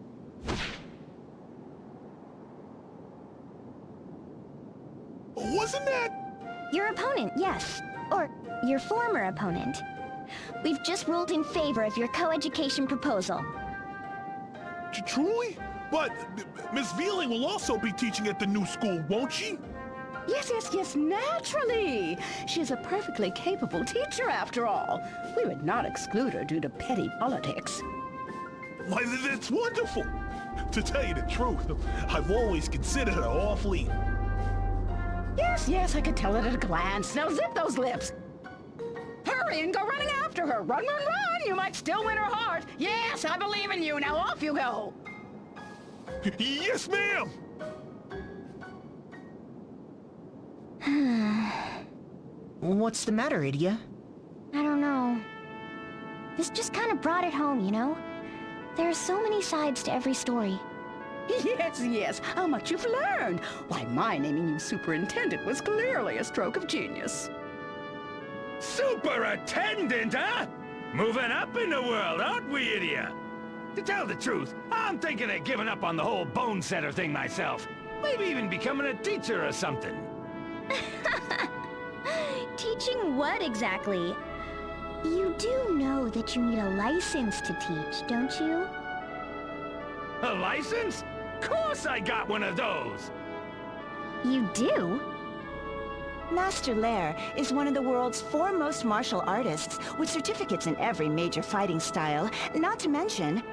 Wasn't that... Your opponent, yes. Or your former opponent. We've just ruled in favor of your co-education proposal. Truly? But Miss Vealing will also be teaching at the new school, won't she? Yes, naturally. She's a perfectly capable teacher, after all. We would not exclude her due to petty politics. Why, that's wonderful. To tell you the truth, I've always considered her awfully... Yes, I could tell it at a glance. Now zip those lips. Hurry and go running after her. Run. You might still win her heart. Yes, I believe in you. Now off you go. Yes, ma'am! What's the matter, Idia? I don't know. This just kind of brought it home, you know? There are so many sides to every story. Yes. How much you've learned. Why, my naming you superintendent was clearly a stroke of genius. Superintendent, huh? Moving up in the world, aren't we, Idia? To tell the truth, I'm thinking of giving up on the whole bone setter thing myself. Maybe even becoming a teacher or something. Teaching what exactly? You do know that you need a license to teach, don't you? A license? Of course I got one of those! You do? Master Lair is one of the world's foremost martial artists, with certificates in every major fighting style, not to mention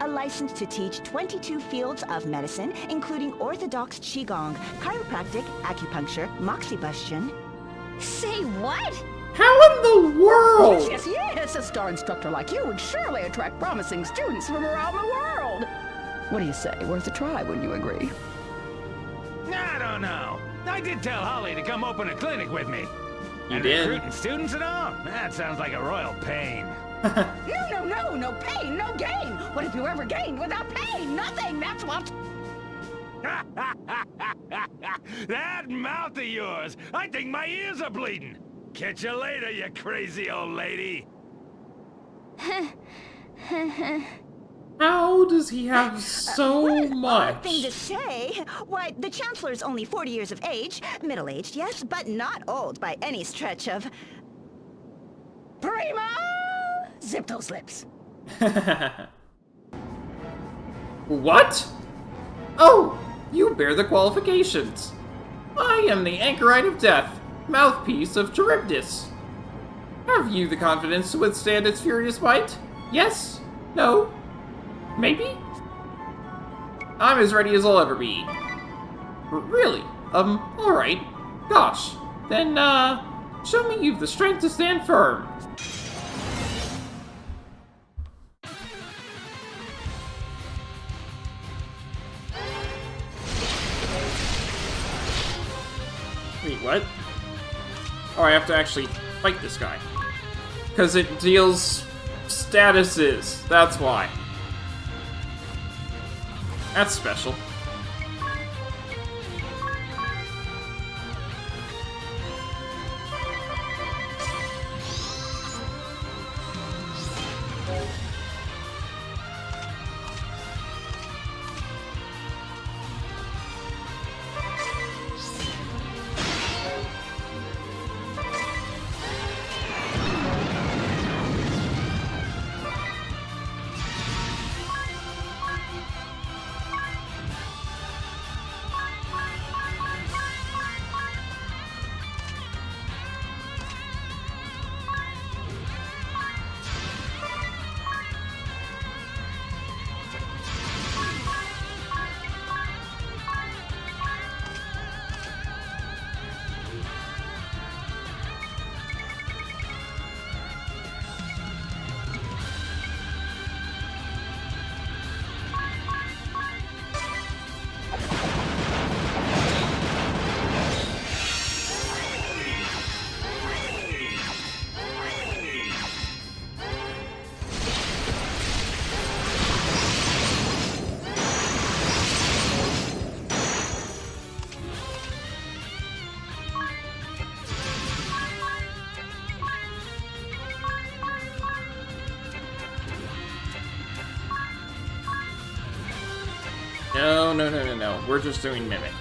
a license to teach 22 fields of medicine, including orthodox qigong, chiropractic, acupuncture, moxibustion. Say what? How in the world? Yes, a star instructor like you would surely attract promising students from around the world. What do you say? Worth a try, wouldn't you agree? I don't know. I did tell Holly to come open a clinic with me. You did? Recruiting students and all? That sounds like a royal pain. No pain, no gain. What have you ever gained without pain? Nothing, that's what... That mouth of yours! I think my ears are bleeding! Catch you later, you crazy old lady! How does he have so What an much? odd thing to say. Why, the Chancellor's only 40 years of age. Middle-aged, yes, but not old by any stretch of... Prima! Zip those lips. What? Oh, you bear the qualifications. I am the Anchorite of Death, mouthpiece of Charybdis. Have you the confidence to withstand its furious bite? Yes? No? Maybe? I'm as ready as I'll ever be. Really? Alright. Gosh. Then, show me you've the strength to stand firm. Wait, what? Oh, I have to actually fight this guy. Because it deals statuses. That's why. That's special. No. We're just doing Mimic.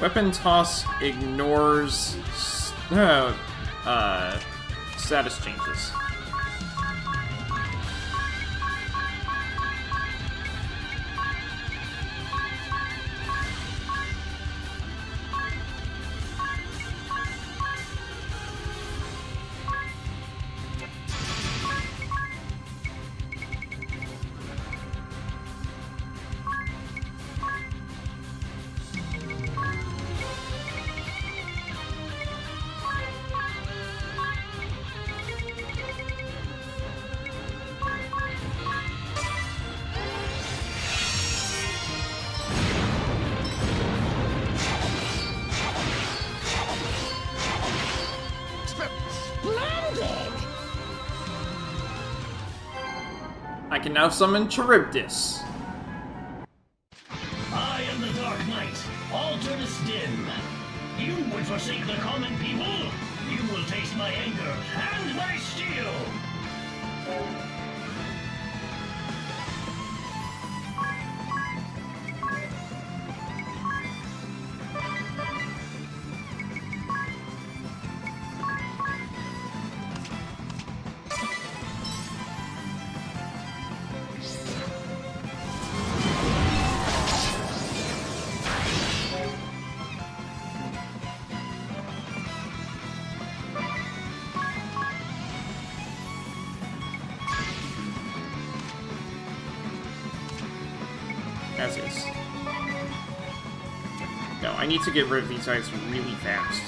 Weapon toss ignores status changes. I can now summon Charybdis. I am the Dark Knight, Alternis dim. You would forsake the common people? You will taste my anger and my steel! As is. No, I need to get rid of these guys really fast.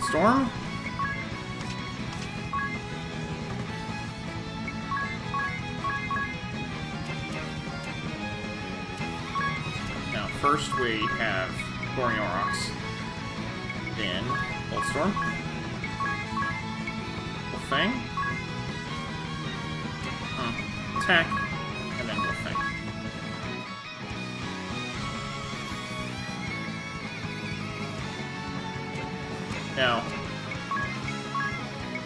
Storm? Now, first we have Gornyorox, then Voltstorm, Wolfang, attack, and then Wolfang. Now,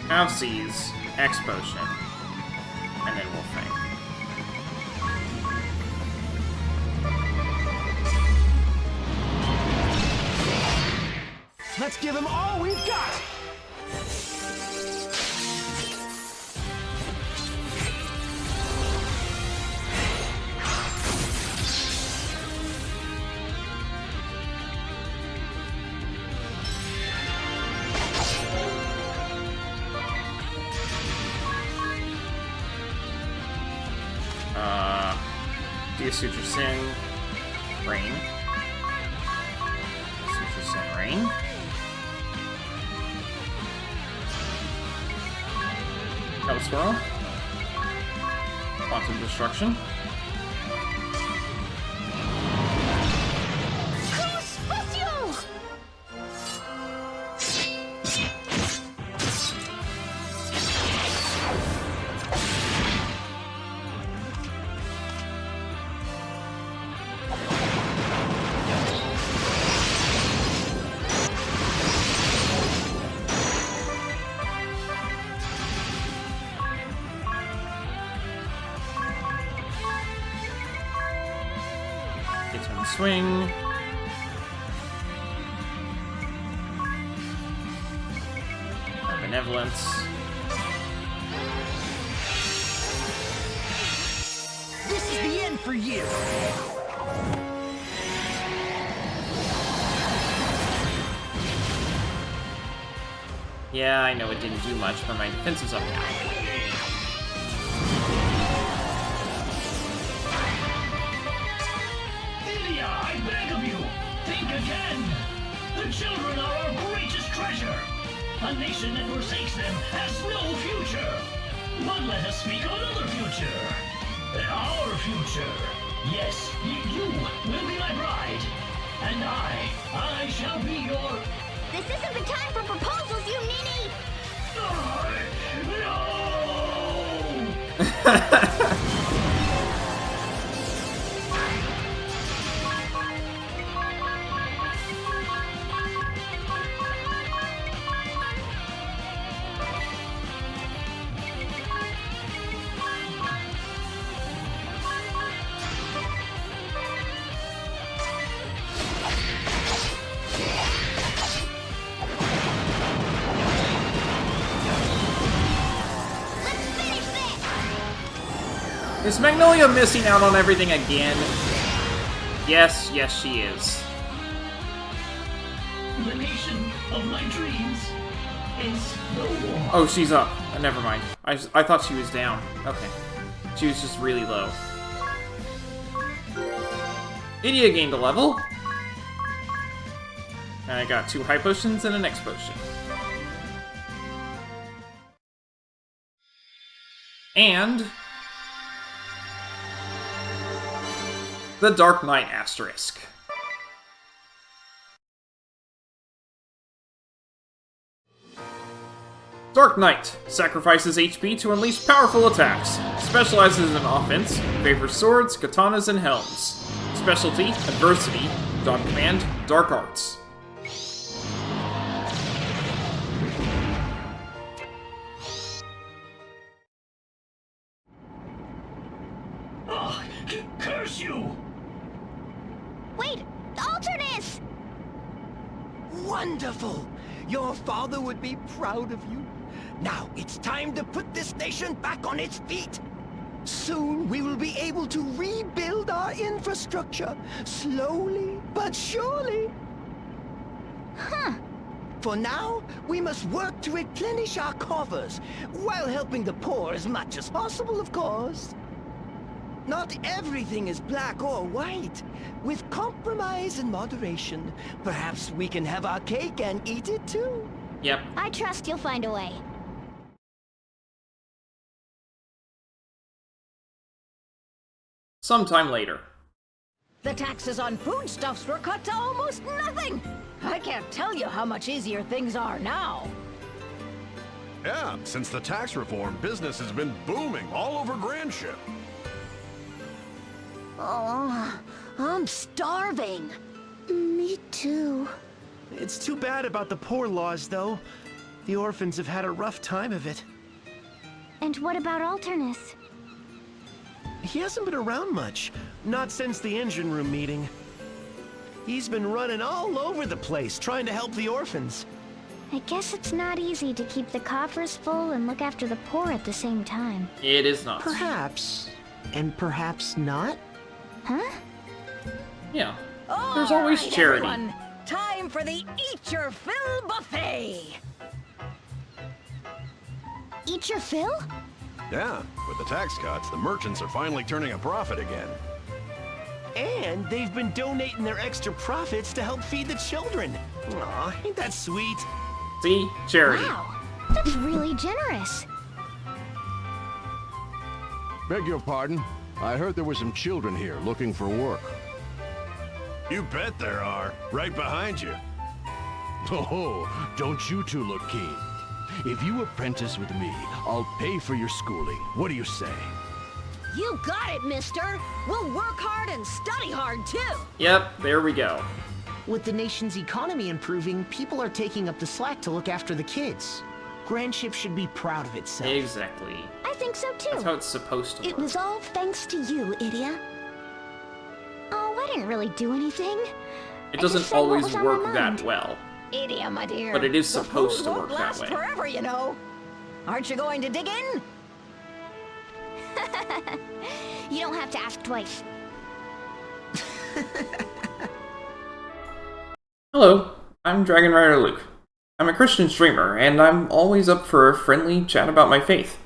Half-Seas, X Potion, and then Wolfang. Let's give him all we've got! Suture Sin, Rain. Suture Sin, Rain. Hell Swirl. Quantum Destruction. Get to swing. Benevolence. This is the end for you! Yeah, I know it didn't do much, but my defense is up now. Lydia, I beg of you, think again! The children are our greatest treasure! A nation that forsakes them has no future! But let us speak of another future! Our future! Yes, you will be my bride! And I shall be your... This isn't the time for proposals, you ninny! No! Is Magnolia missing out on everything again? Yes, yes she is. The nation of my dreams is no more. Oh, she's up. Never mind. I thought she was down. Okay. She was just really low. Idia gained a level. And I got 2 high potions and an X potion. And the Dark Knight asterisk. Dark Knight sacrifices HP to unleash powerful attacks. Specializes in offense, favors swords, katanas, and helms. Specialty, adversity, Dawn Command, Dark Arts. Oh, curse you! Wait! Alternis! Wonderful! Your father would be proud of you. Now it's time to put this nation back on its feet. Soon we will be able to rebuild our infrastructure, slowly but surely. Huh. For now, we must work to replenish our coffers, while helping the poor as much as possible, of course. Not everything is black or white. With compromise and moderation, perhaps we can have our cake and eat it too. Yep. I trust you'll find a way. Sometime later. The taxes on foodstuffs were cut to almost nothing! I can't tell you how much easier things are now. Yeah, since the tax reform, business has been booming all over Grandship. Oh, I'm starving. Me too. It's too bad about the poor laws, though. The orphans have had a rough time of it. And what about Alternis? He hasn't been around much. Not since the engine room meeting. He's been running all over the place, trying to help the orphans. I guess it's not easy to keep the coffers full and look after the poor at the same time. It is not. Perhaps. And perhaps not? Huh? Yeah. There's always All right, charity. Everyone. Time for the Eat Your Fill buffet! Eat your fill? Yeah, with the tax cuts, the merchants are finally turning a profit again. And they've been donating their extra profits to help feed the children. Aw, ain't that sweet? See? Charity. Wow, that's really generous. Beg your pardon? I heard there were some children here looking for work. You bet there are. Right behind you. Oh, don't you two look keen? If you apprentice with me, I'll pay for your schooling. What do you say? You got it, mister! We'll work hard and study hard, too! Yep, there we go. With the nation's economy improving, people are taking up the slack to look after the kids. Grandship should be proud of itself. Exactly. I think so too. That's how it's supposed to It work. was all thanks to you, Idia. Oh, what didn't really do anything. It I just doesn't said what always was on my work that mind. well. Idiot, my dear. But it is The supposed food to won't work that last way. forever, you know. Aren't you going to dig in? You don't have to ask twice. Hello, I'm Dragon Rider Luke. I'm a Christian streamer, and I'm always up for a friendly chat about my faith.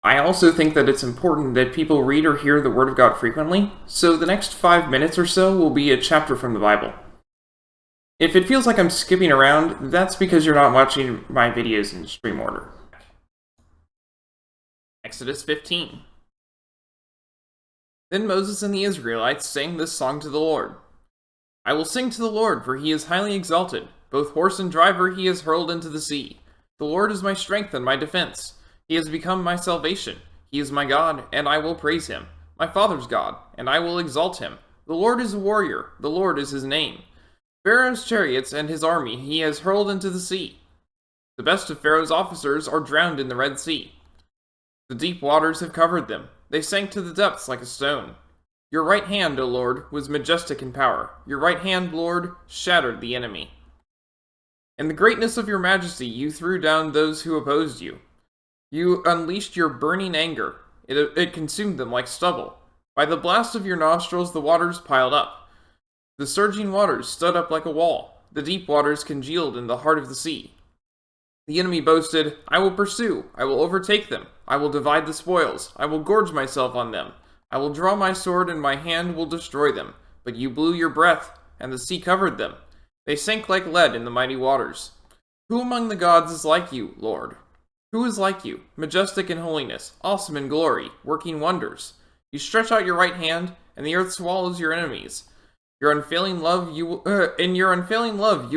I also think that it's important that people read or hear the Word of God frequently, so the next 5 minutes or so will be a chapter from the Bible. If it feels like I'm skipping around, that's because you're not watching my videos in stream order. Exodus 15. Then Moses and the Israelites sang this song to the Lord. I will sing to the Lord, for he is highly exalted. Both horse and driver he has hurled into the sea. The Lord is my strength and my defense. He has become my salvation. He is my God, and I will praise him. My father's God, and I will exalt him. The Lord is a warrior. The Lord is his name. Pharaoh's chariots and his army he has hurled into the sea. The best of Pharaoh's officers are drowned in the Red Sea. The deep waters have covered them. They sank to the depths like a stone. Your right hand, O Lord, was majestic in power. Your right hand, Lord, shattered the enemy. In the greatness of your majesty, you threw down those who opposed you. You unleashed your burning anger. It consumed them like stubble. By the blast of your nostrils, the waters piled up. The surging waters stood up like a wall. The deep waters congealed in the heart of the sea. The enemy boasted, I will pursue. I will overtake them. I will divide the spoils. I will gorge myself on them. I will draw my sword, and my hand will destroy them. But you blew your breath, and the sea covered them. They sank like lead in the mighty waters. Who among the gods is like you, Lord? Who is like you, majestic in holiness, awesome in glory, working wonders? You stretch out your right hand, and the earth swallows your enemies. In your unfailing love, you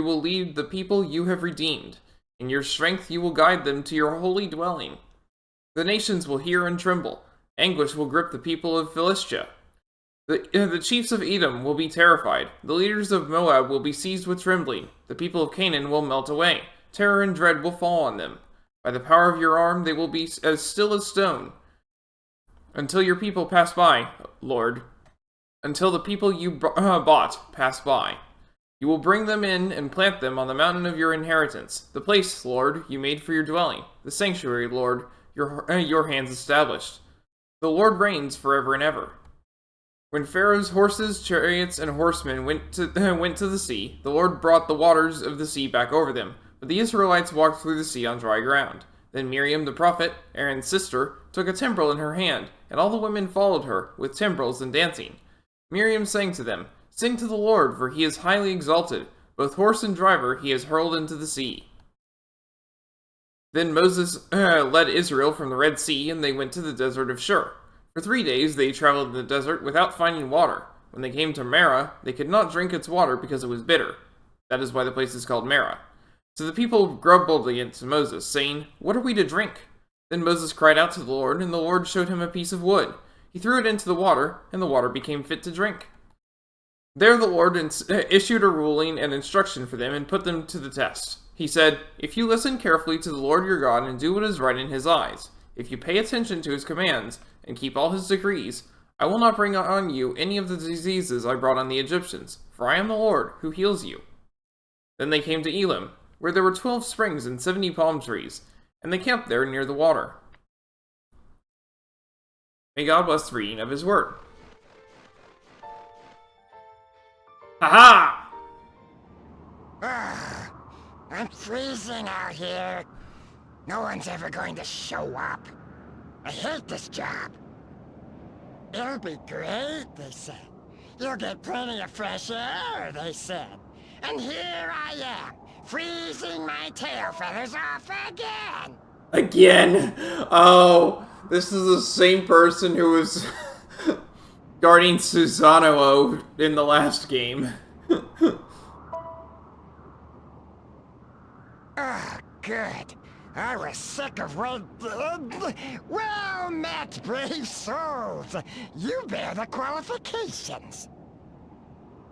will lead the people you have redeemed. In your strength, you will guide them to your holy dwelling. The nations will hear and tremble. Anguish will grip the people of Philistia. The chiefs of Edom will be terrified. The leaders of Moab will be seized with trembling. The people of Canaan will melt away. Terror and dread will fall on them. By the power of your arm, they will be as still as stone. Until your people pass by, Lord. Until the people you bought pass by. You will bring them in and plant them on the mountain of your inheritance, the place, Lord, you made for your dwelling, the sanctuary, Lord, your hands established. The Lord reigns forever and ever. When Pharaoh's horses, chariots, and horsemen went to the sea, the Lord brought the waters of the sea back over them, but the Israelites walked through the sea on dry ground. Then Miriam the prophet, Aaron's sister, took a timbrel in her hand, and all the women followed her, with timbrels and dancing. Miriam sang to them, Sing to the Lord, for he is highly exalted. Both horse and driver he has hurled into the sea. Then Moses led Israel from the Red Sea, and they went to the desert of Shur. For 3 days they traveled in the desert without finding water. When they came to Marah, they could not drink its water because it was bitter. That is why the place is called Marah. So the people grumbled against Moses, saying, What are we to drink? Then Moses cried out to the Lord, and the Lord showed him a piece of wood. He threw it into the water, and the water became fit to drink. There the Lord issued a ruling and instruction for them and put them to the test. He said, If you listen carefully to the Lord your God and do what is right in his eyes, if you pay attention to his commands and keep all his decrees, I will not bring on you any of the diseases I brought on the Egyptians, for I am the Lord who heals you. Then they came to Elim, where there were 12 springs and 70 palm trees, and they camped there near the water. May God bless the reading of his word. Ha ha! I'm freezing out here. No one's ever going to show up. I hate this job. It'll be great, they said. You'll get plenty of fresh air, they said. And here I am, freezing my tail feathers off again. Again? Oh, this is the same person who was guarding Susanoo in the last game. Oh, good. I was sick of waiting. Well met, brave souls. You bear the qualifications.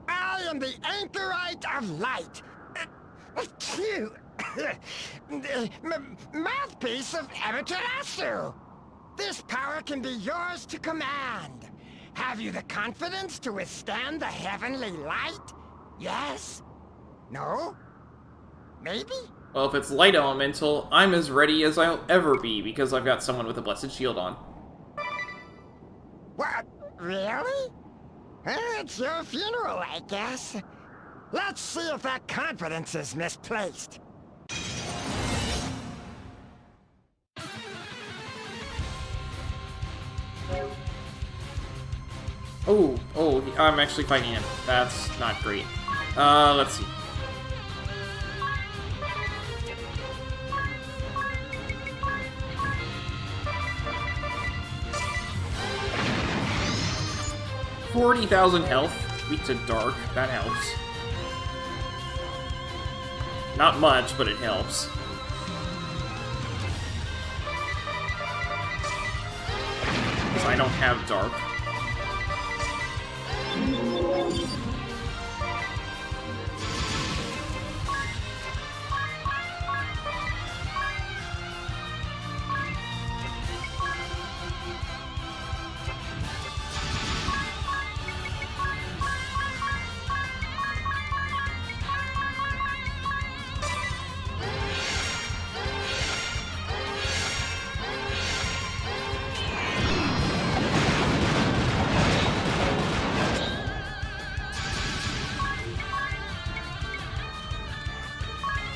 I am the anchorite of light. Mouthpiece of Amaterasu. This power can be yours to command. Have you the confidence to withstand the heavenly light? Yes? No? Maybe? Well, if it's light elemental, I'm as ready as I'll ever be because I've got someone with a blessed shield on. What? Really? It's your funeral, I guess. Let's see if that confidence is misplaced. Oh, I'm actually fighting him. That's not great. Let's see. $40,000 health. Weak to dark. That helps. Not much, but it helps. Because I don't have dark.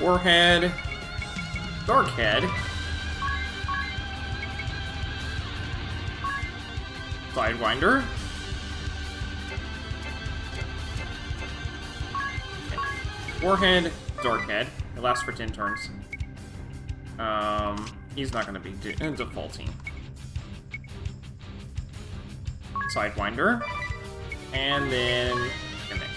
Warhead, Darkhead, Sidewinder, Warhead, Darkhead. It lasts for 10 turns. He's not going to be defaulting. Sidewinder, and then Connect.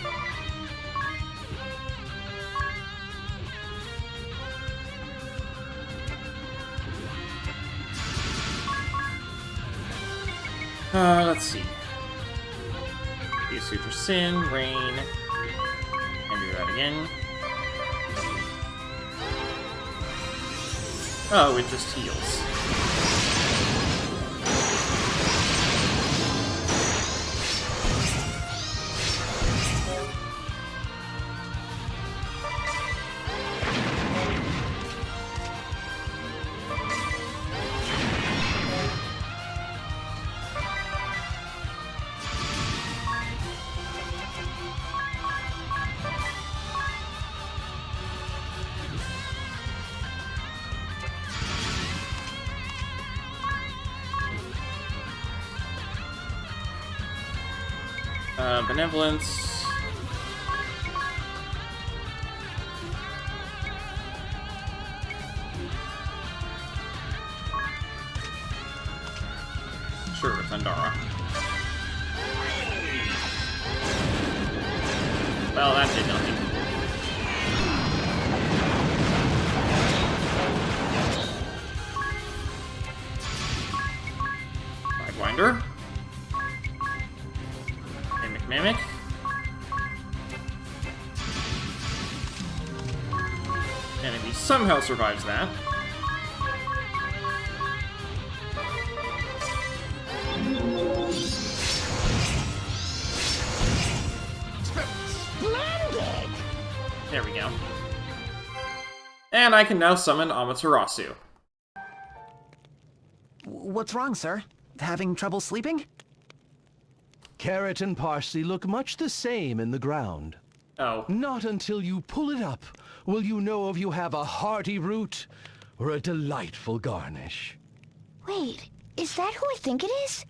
Let's see. Use Suture Sin, Rain, and do that again. Oh, it just heals. Benevolence. Sure, Thundara. Well, that did nothing. Sidewinder. Mimic. And if he somehow survives that... Splendid! There we go. And I can now summon Amaterasu. What's wrong, sir? Having trouble sleeping? Carrot and parsley look much the same in the ground. Oh. Not until you pull it up will you know if you have a hearty root or a delightful garnish. Wait, is that who I think it is?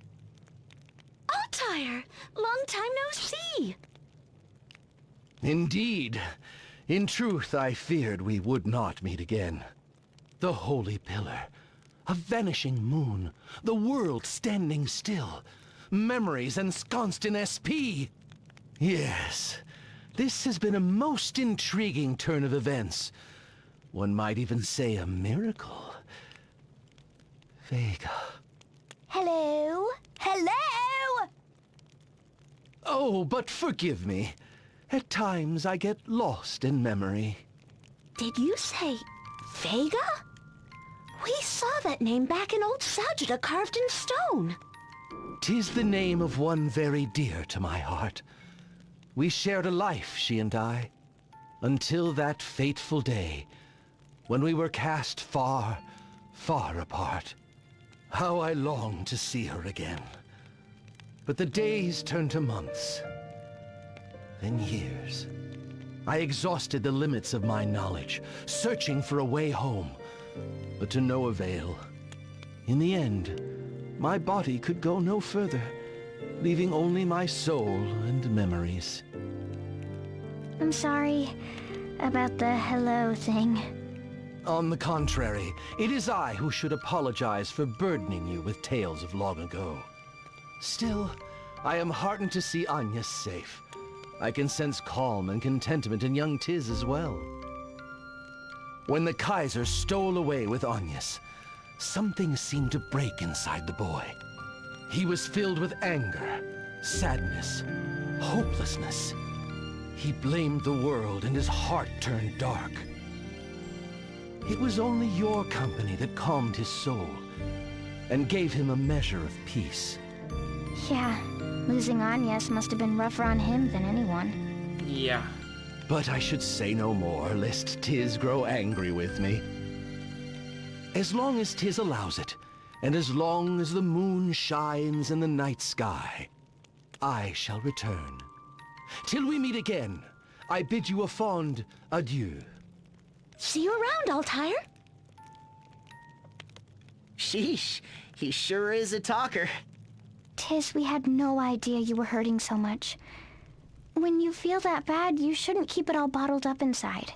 Altair! Long time no see! Indeed. In truth, I feared we would not meet again. The holy pillar, a vanishing moon, the world standing still, memories ensconced in SP. Yes, this has been a most intriguing turn of events. One might even say a miracle. Vega. Hello? Hello? Oh, but forgive me. At times I get lost in memory. Did you say Vega? We saw that name back in old Sajida carved in stone. 'Tis the name of one very dear to my heart. We shared a life, she and I, until that fateful day when we were cast far, far apart. How I long to see her again. But the days turned to months, then years. I exhausted the limits of my knowledge, searching for a way home, but to no avail. In the end, my body could go no further, leaving only my soul and memories. I'm sorry about the hello thing. On the contrary, it is I who should apologize for burdening you with tales of long ago. Still, I am heartened to see Anya safe. I can sense calm and contentment in young Tiz as well. When the Kaiser stole away with Agnes, something seemed to break inside the boy. He was filled with anger, sadness, hopelessness. He blamed the world and his heart turned dark. It was only your company that calmed his soul and gave him a measure of peace. Yeah, losing Agnes must have been rougher on him than anyone. Yeah. But I should say no more, lest Tiz grow angry with me. As long as Tiz allows it, and as long as the moon shines in the night sky, I shall return. Till we meet again, I bid you a fond adieu. See you around, Altair. Sheesh, he sure is a talker. Tiz, we had no idea you were hurting so much. When you feel that bad, you shouldn't keep it all bottled up inside.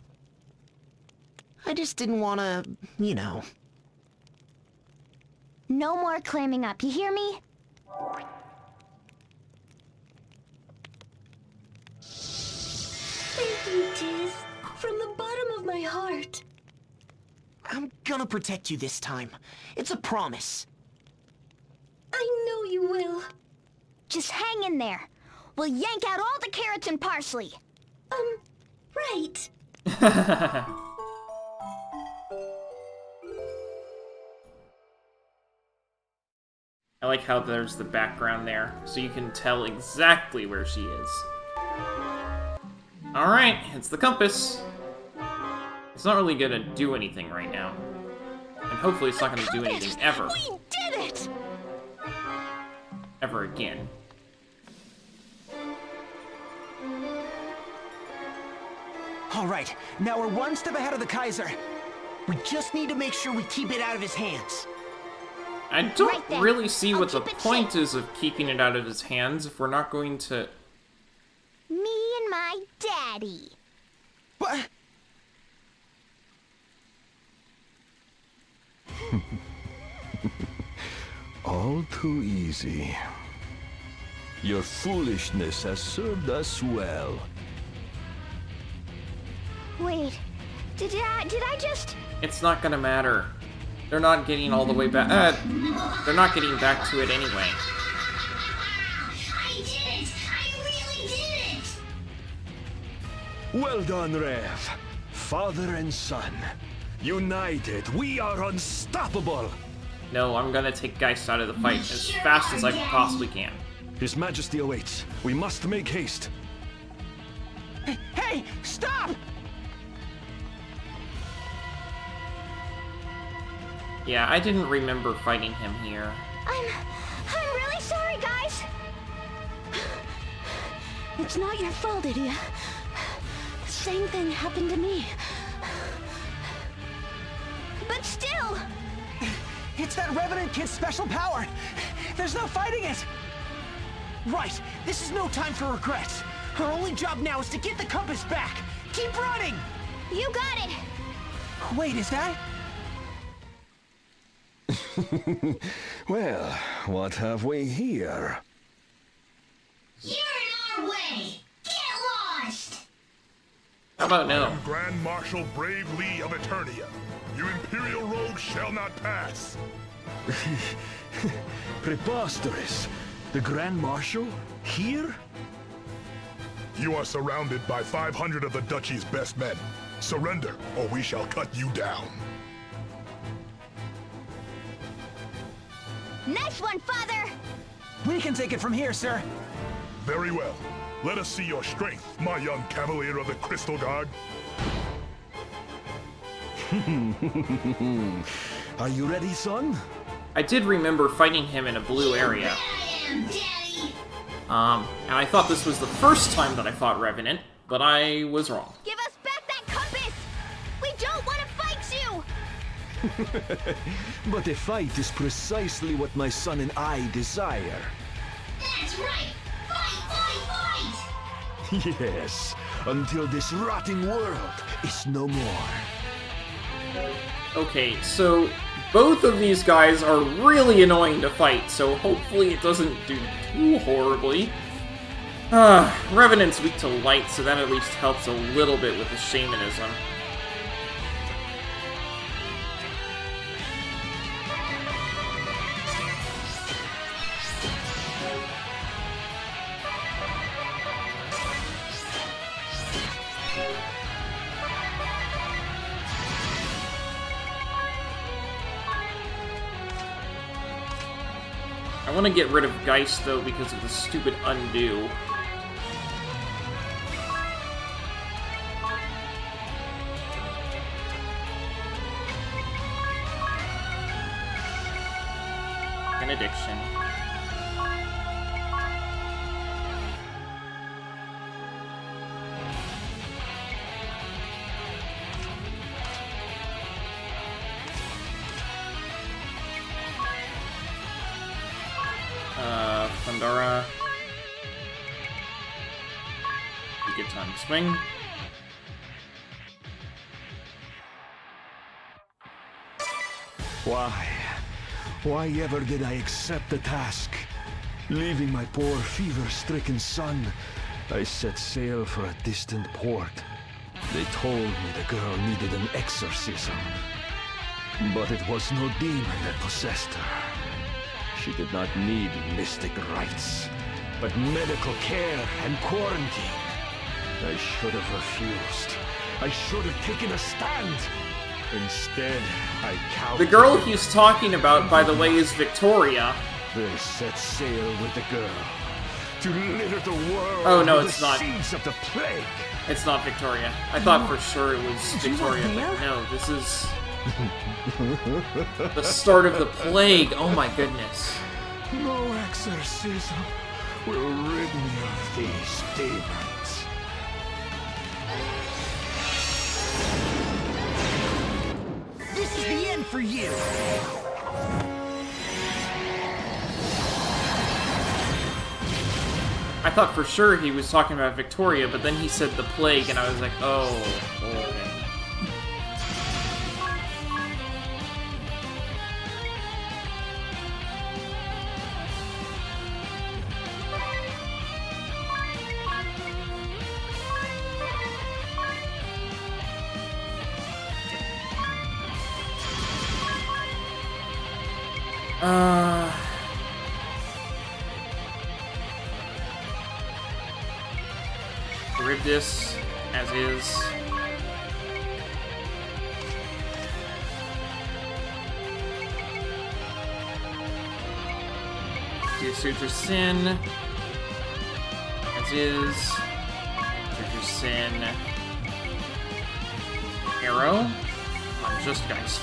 I just didn't want to, you know. No more clamming up, you hear me? Thank you, Tiz. From the bottom of my heart. I'm gonna protect you this time. It's a promise. I know you will. Just hang in there. We'll yank out all the carrots and parsley. Right. I like how there's the background there, so you can tell exactly where she is. Alright, it's the compass. It's not really gonna do anything right now. And hopefully it's not gonna do anything ever. We did it! Ever again. All right, now we're one step ahead of the Kaiser. We just need to make sure we keep it out of his hands. I don't really see what the point is of keeping it out of his hands if we're not going to... Me and my daddy. What? All too easy. Your foolishness has served us well. Wait, did I just... It's not gonna matter. They're not getting all the way back. They're not getting back to it anyway. I did it! I really did it! Well done, Rev. Father and son. United, we are unstoppable! No, I'm gonna take Geist out of the fight as fast as I possibly can. His Majesty awaits. We must make haste. Hey, stop! Yeah, I didn't remember fighting him here. I'm really sorry, guys. It's not your fault, idiot. The same thing happened to me. But still... It's that Revenant kid's special power. There's no fighting it. Right, this is no time for regrets. Our only job now is to get the compass back. Keep running! You got it! Wait, is that... Well, what have we here? You're in our way! Get lost! How about I no? am Grand Marshal Brave Lee of Eternia. You Imperial rogue shall not pass. Preposterous. The Grand Marshal? Here? You are surrounded by 500 of the Duchy's best men. Surrender, or we shall cut you down. Nice one, Father! We can take it from here, sir. Very well. Let us see your strength, my young cavalier of the Crystal Guard. Are you ready, son? I did remember fighting him in a blue area. And I thought this was the first time that I fought Revenant, but I was wrong. Give us back that compass! We don't want to fight you! But a fight is precisely what my son and I desire. That's right! Fight! Yes, until this rotting world is no more. Okay, so both of these guys are really annoying to fight, so hopefully it doesn't do too horribly. Revenant's weak to light, so that at least helps a little bit with the shamanism. I want to get rid of Geist, though, because of the stupid undo. Benediction. Thundara. Good time swing. Why ever did I accept the task? Leaving my poor fever-stricken son, I set sail for a distant port. They told me the girl needed an exorcism. But it was no demon that possessed her. She did not need mystic rites, but medical care and quarantine. I should have refused. I should have taken a stand. Instead, I cowed. The girl he's talking about, by the way, is Victoria. They set sail with the girl to litter the world. Oh no, with it's the not. Seeds of the plague. It's not Victoria. I thought for sure it was Victoria, but no, this is the start of the plague. Oh my goodness. No exorcism will rid me of these demons. This is the end for you! I thought for sure he was talking about Victoria, but then he said the plague, and I was like, oh, okay. Charybdis, as is. Do Suture Sin, as is. Suture Sin. Arrow. Just Geist.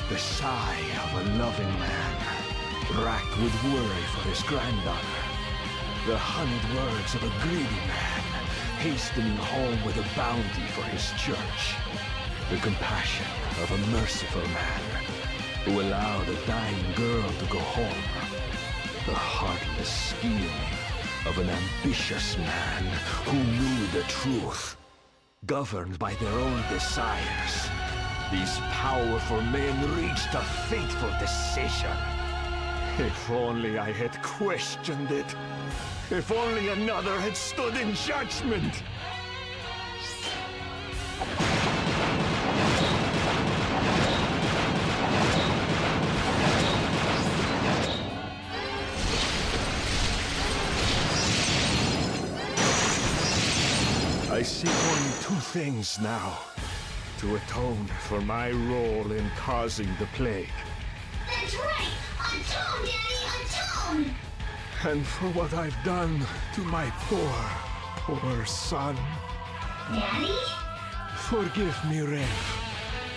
The sigh of a loving man, racked with worry for his granddaughter. The honeyed words of a greedy man, hastening home with a bounty for his church. The compassion of a merciful man, who allowed a dying girl to go home. The heartless scheming of an ambitious man who knew the truth. Governed by their own desires, these powerful men reached a fateful decision. If only I had questioned it. If only another had stood in judgment. I see only two things now. to atone for my role in causing the plague. That's right! Atone, Daddy! Atone! And for what I've done to my poor son. Daddy? Forgive me, Rev,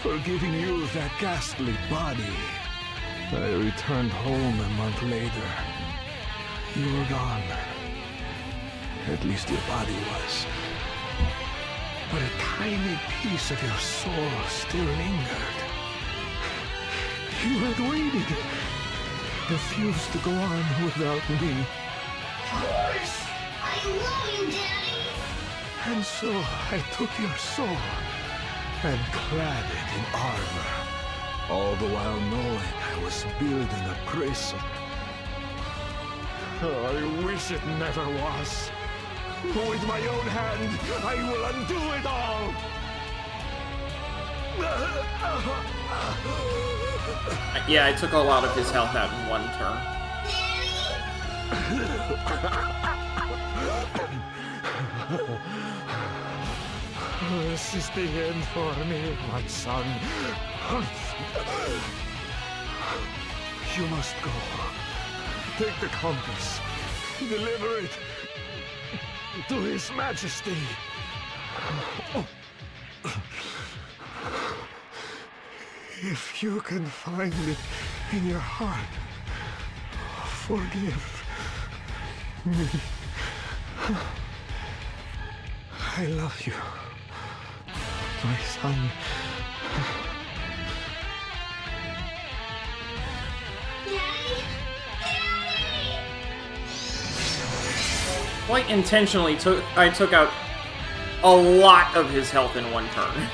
for giving you that ghastly body. I returned home a month later. You were gone. At least your body was. But a tiny piece of your soul still lingered. You had waited. Refused to go on without me. Of course! I love you, Daddy! And so I took your soul and clad it in armor, all the while knowing I was building a prison. Oh, I wish it never was. With my own hand, I will undo it all! Yeah, I took a lot of his health out in one turn. This is the end for me, my son. You must go. Take the compass. Deliver it to His Majesty. If you can find it in your heart, forgive me. I love you, my son. Quite intentionally, I took out a lot of his health in one turn.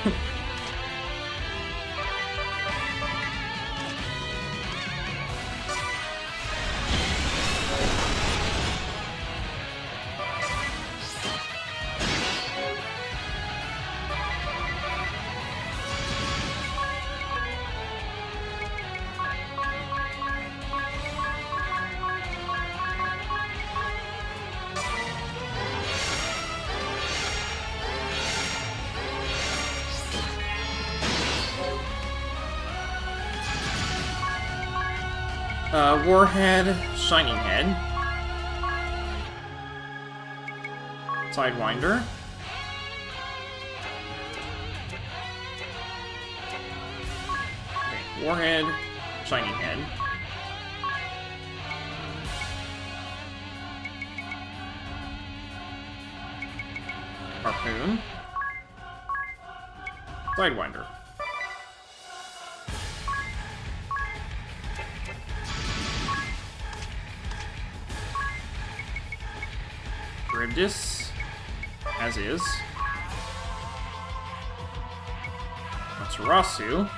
Warhead, Shining Head, Sidewinder, okay, Warhead, Shining Head, Harpoon, Sidewinder. Ribdis, as is. Matsurasu,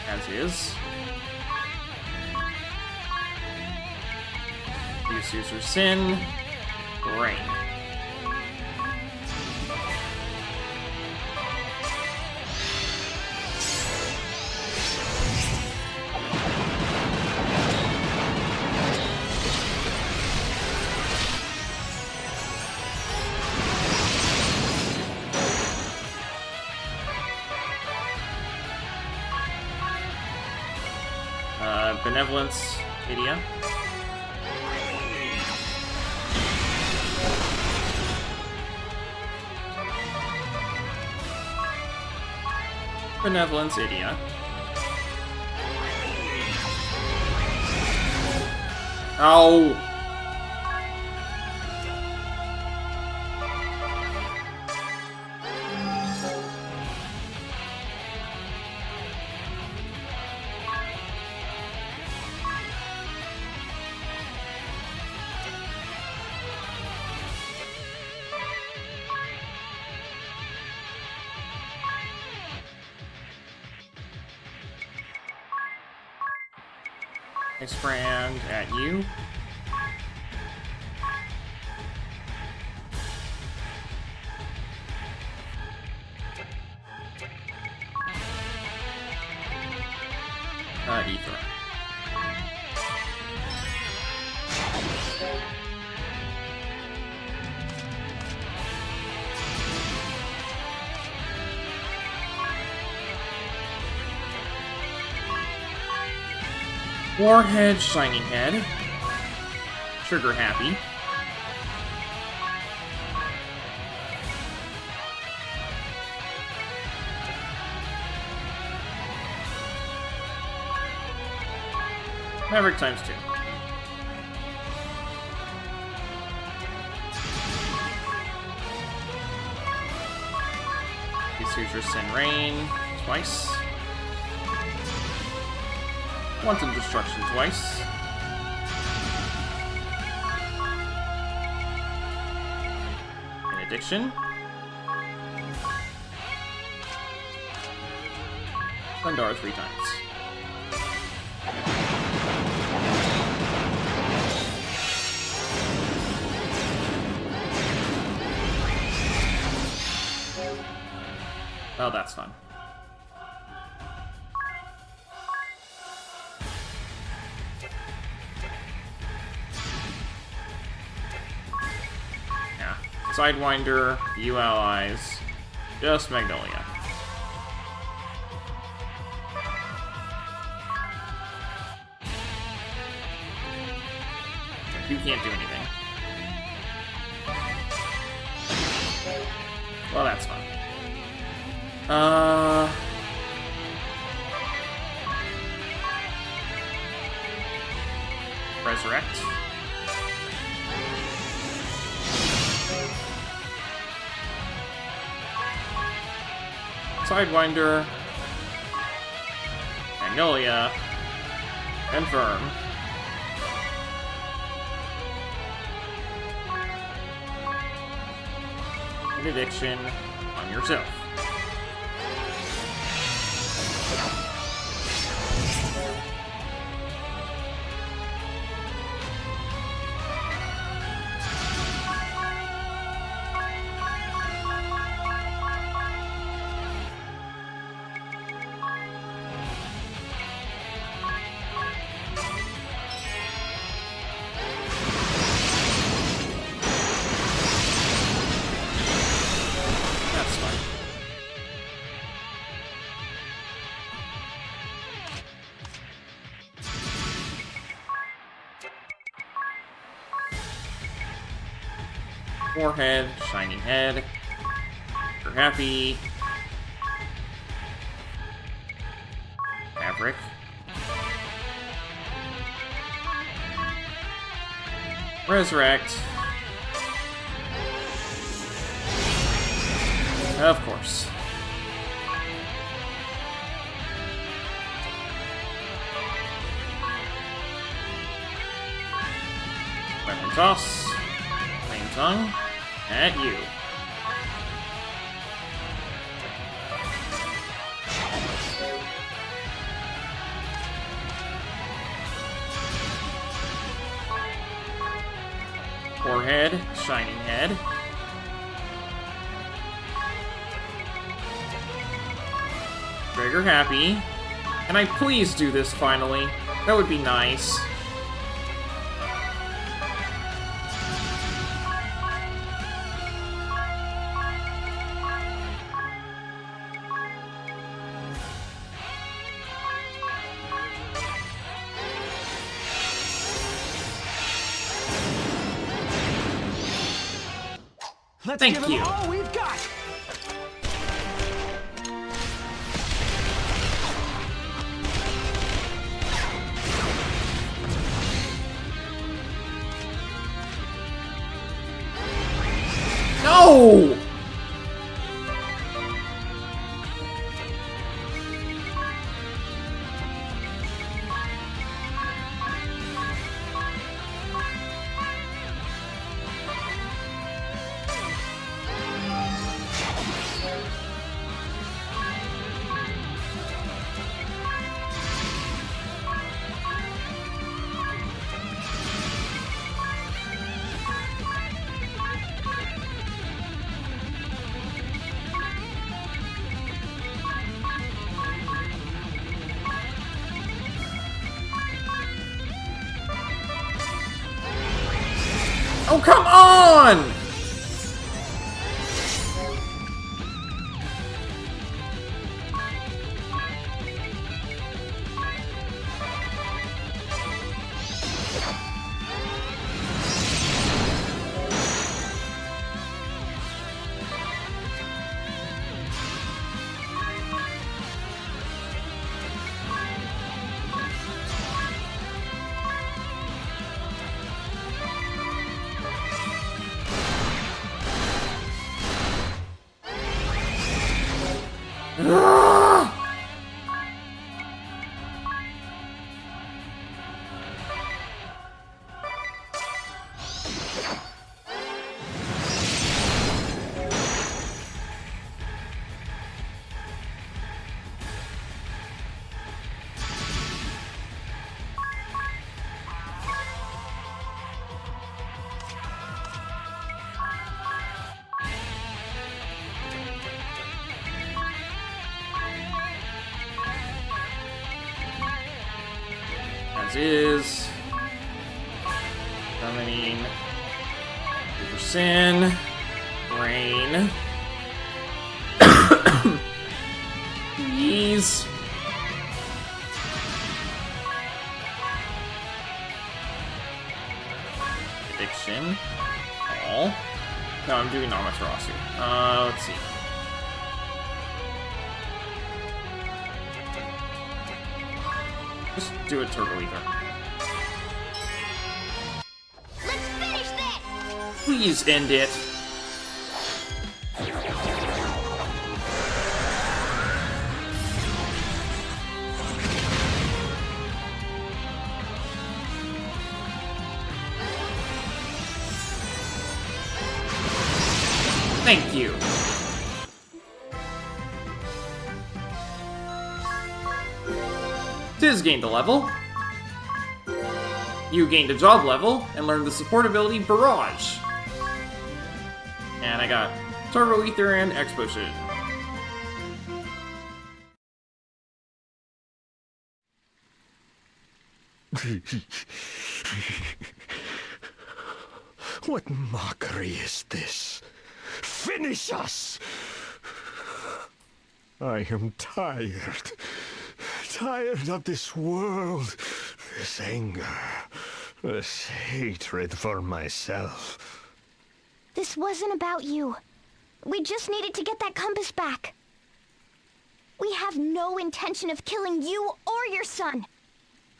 as is. Use User Sin, Rain. Benevolence, Idia. Benevolence, Idia. Oh! Ice Brand at you. Ether. Warhead, Shining Head. Trigger Happy. Maverick times 2. Here's your Sin Rain twice. Quantum Destruction twice. Benediction. Thundar 3 times. Oh, that's fun. Yeah. Sidewinder, you allies, just Magnolia. You can't do anything. Well, that's fun. Resurrect. Sidewinder. Magnolia. Confirm. Benediction on yourself. Warhead, Shining Head, you're happy. Maverick. Resurrect. Of course. Weapon toss. Flame tongue. At you. Warhead, Shining Head. Trigger happy. Can I please do this finally? That would be nice. Let's Thank give you. them all we've got. No! Oh, come on! as is. Summoning. Super Sin. Rain. Please. Addiction. All. No, I'm doing Amaterasu. Let's see. Just do a Turbo Ether. Let's finish this! Please end it. Thank you. Tiz gained a level. You gained a job level and learned the support ability Barrage. And I got Turbo Ether and Explosion. What mockery is this? Finish us! I am tired. Tired of this world, this anger, this hatred for myself. This wasn't about you. We just needed to get that compass back. We have no intention of killing you or your son.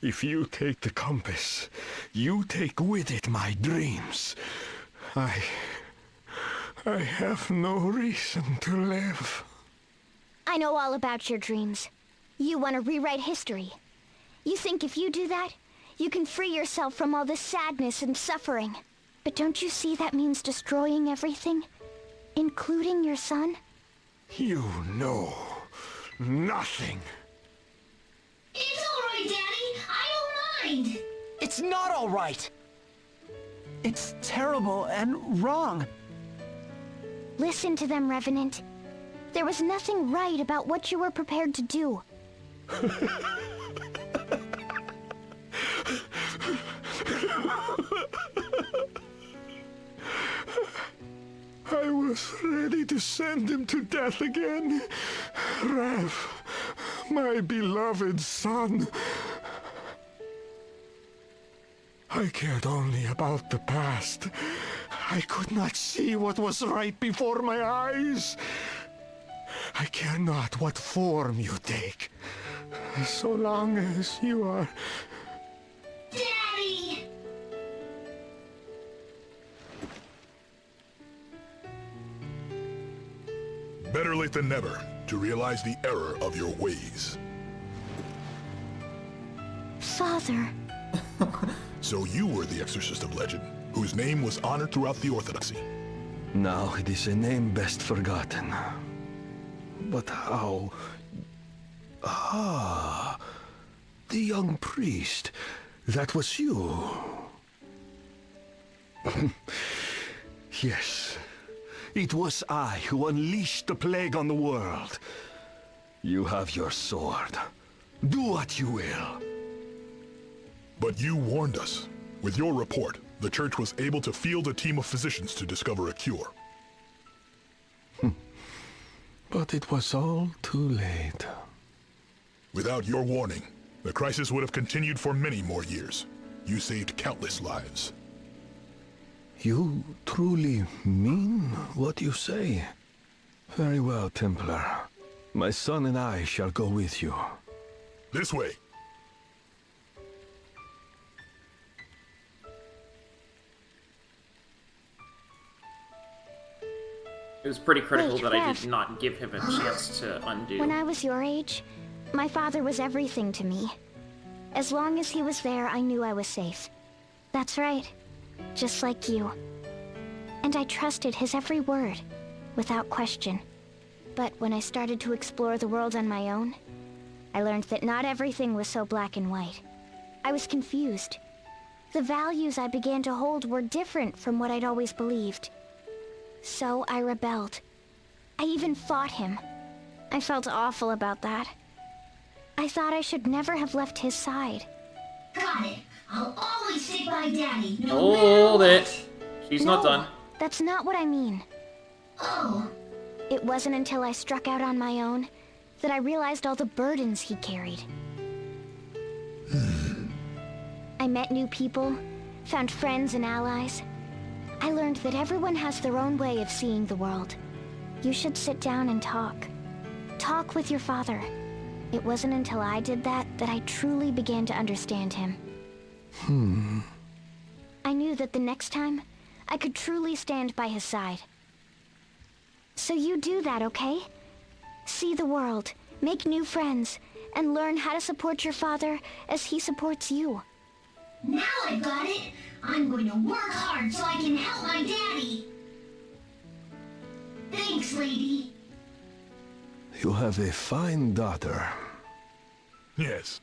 If you take the compass, you take with it my dreams. I have no reason to live. I know all about your dreams. You want to rewrite history. You think if you do that, you can free yourself from all the sadness and suffering. But don't you see that means destroying everything? Including your son? You know nothing. It's alright, Daddy. I don't mind. It's not all right. It's terrible and wrong. Listen to them, Revenant. There was nothing right about what you were prepared to do. I was ready to send him to death again. Rev, my beloved son. I cared only about the past. I could not see what was right before my eyes. I care not what form you take, so long as you are... Daddy! Better late than never to realize the error of your ways. Father. So you were the exorcist of legend, whose name was honored throughout the Orthodoxy. Now it is a name best forgotten. But how... Ah, the young priest. That was you. Yes, it was I who unleashed the plague on the world. You have your sword. Do what you will. But you warned us. With your report, the Church was able to field a team of physicians to discover a cure. But it was all too late. Without your warning, the crisis would have continued for many more years. You saved countless lives. You truly mean what you say? Very well, Templar. My son and I shall go with you. This way. It was pretty critical Wait, that I Rev. did not give him a chance to undo. When I was your age, my father was everything to me. As long as he was there, I knew I was safe. That's right. Just like you. And I trusted his every word, without question. But when I started to explore the world on my own, I learned that not everything was so black and white. I was confused. The values I began to hold were different from what I'd always believed. So I rebelled. I even fought him. I felt awful about that. I thought I should never have left his side. Got it. I'll always stick by Daddy, no Hold matter it. what. She's not done. That's not what I mean. Oh. It wasn't until I struck out on my own that I realized all the burdens he carried. I met new people, found friends and allies. I learned that everyone has their own way of seeing the world. You should sit down and talk. Talk with your father. It wasn't until I did that I truly began to understand him. I knew that the next time, I could truly stand by his side. So you do that, okay? See the world, make new friends, and learn how to support your father as he supports you. Now I've got it. I'm going to work hard so I can help my daddy. Thanks, lady. You have a fine daughter. Yes,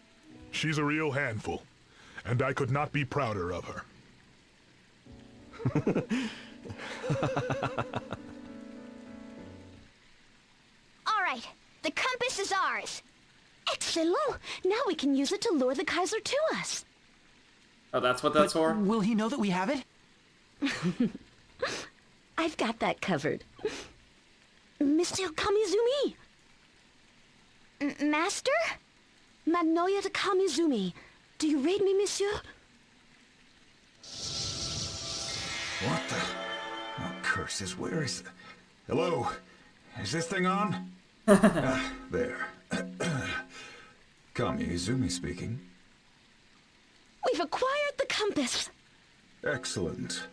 she's a real handful, and I could not be prouder of her. All right, the compass is ours. Excellent! Now we can use it to lure the Kaiser to us. Oh, that's what that's for? Will he know that we have it? I've got that covered. Monsieur Kamizumi! Master? Magnolia de Kamizumi. Do you read me, monsieur? What the? Oh, curses, where is... Hello? Is this thing on? There. Kamizumi speaking. We've acquired the compass. Excellent.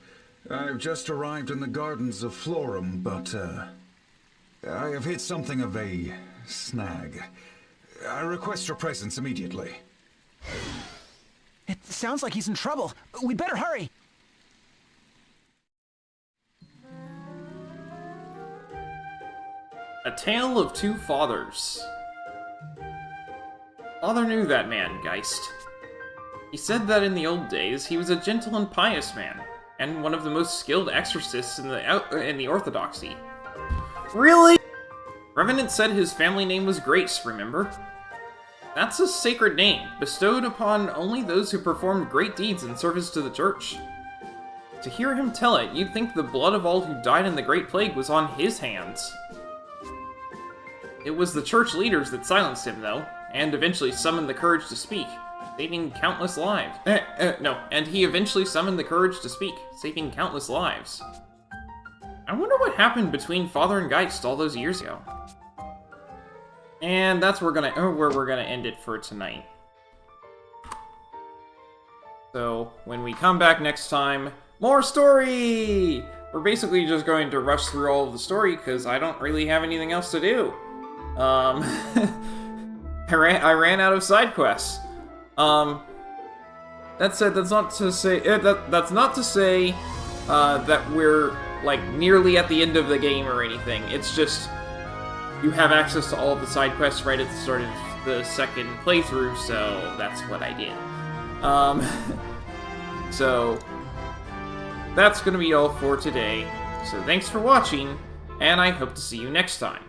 I've just arrived in the gardens of Florum, but, I have hit something of a snag. I request your presence immediately. It sounds like he's in trouble. We better hurry. A Tale of Two Fathers. Father knew that man, Geist. He said that in the old days, he was a gentle and pious man, and one of the most skilled exorcists in the Orthodoxy. Really? Revenant said his family name was Grace, remember? That's a sacred name, bestowed upon only those who performed great deeds in service to the church. To hear him tell it, you'd think the blood of all who died in the Great Plague was on his hands. It was the church leaders that silenced him, though, and eventually summoned the courage to speak, saving countless lives. And he eventually summoned the courage to speak, saving countless lives. I wonder what happened between Father and Geist all those years ago. And that's where we're gonna end it for tonight. So, when we come back next time, more story! We're basically just going to rush through all of the story, because I don't really have anything else to do. I ran out of side quests. That said, that's not to say that we're like nearly at the end of the game or anything. It's just you have access to all of the side quests right at the start of the second playthrough, so that's what I did. So that's gonna be all for today. So thanks for watching, and I hope to see you next time.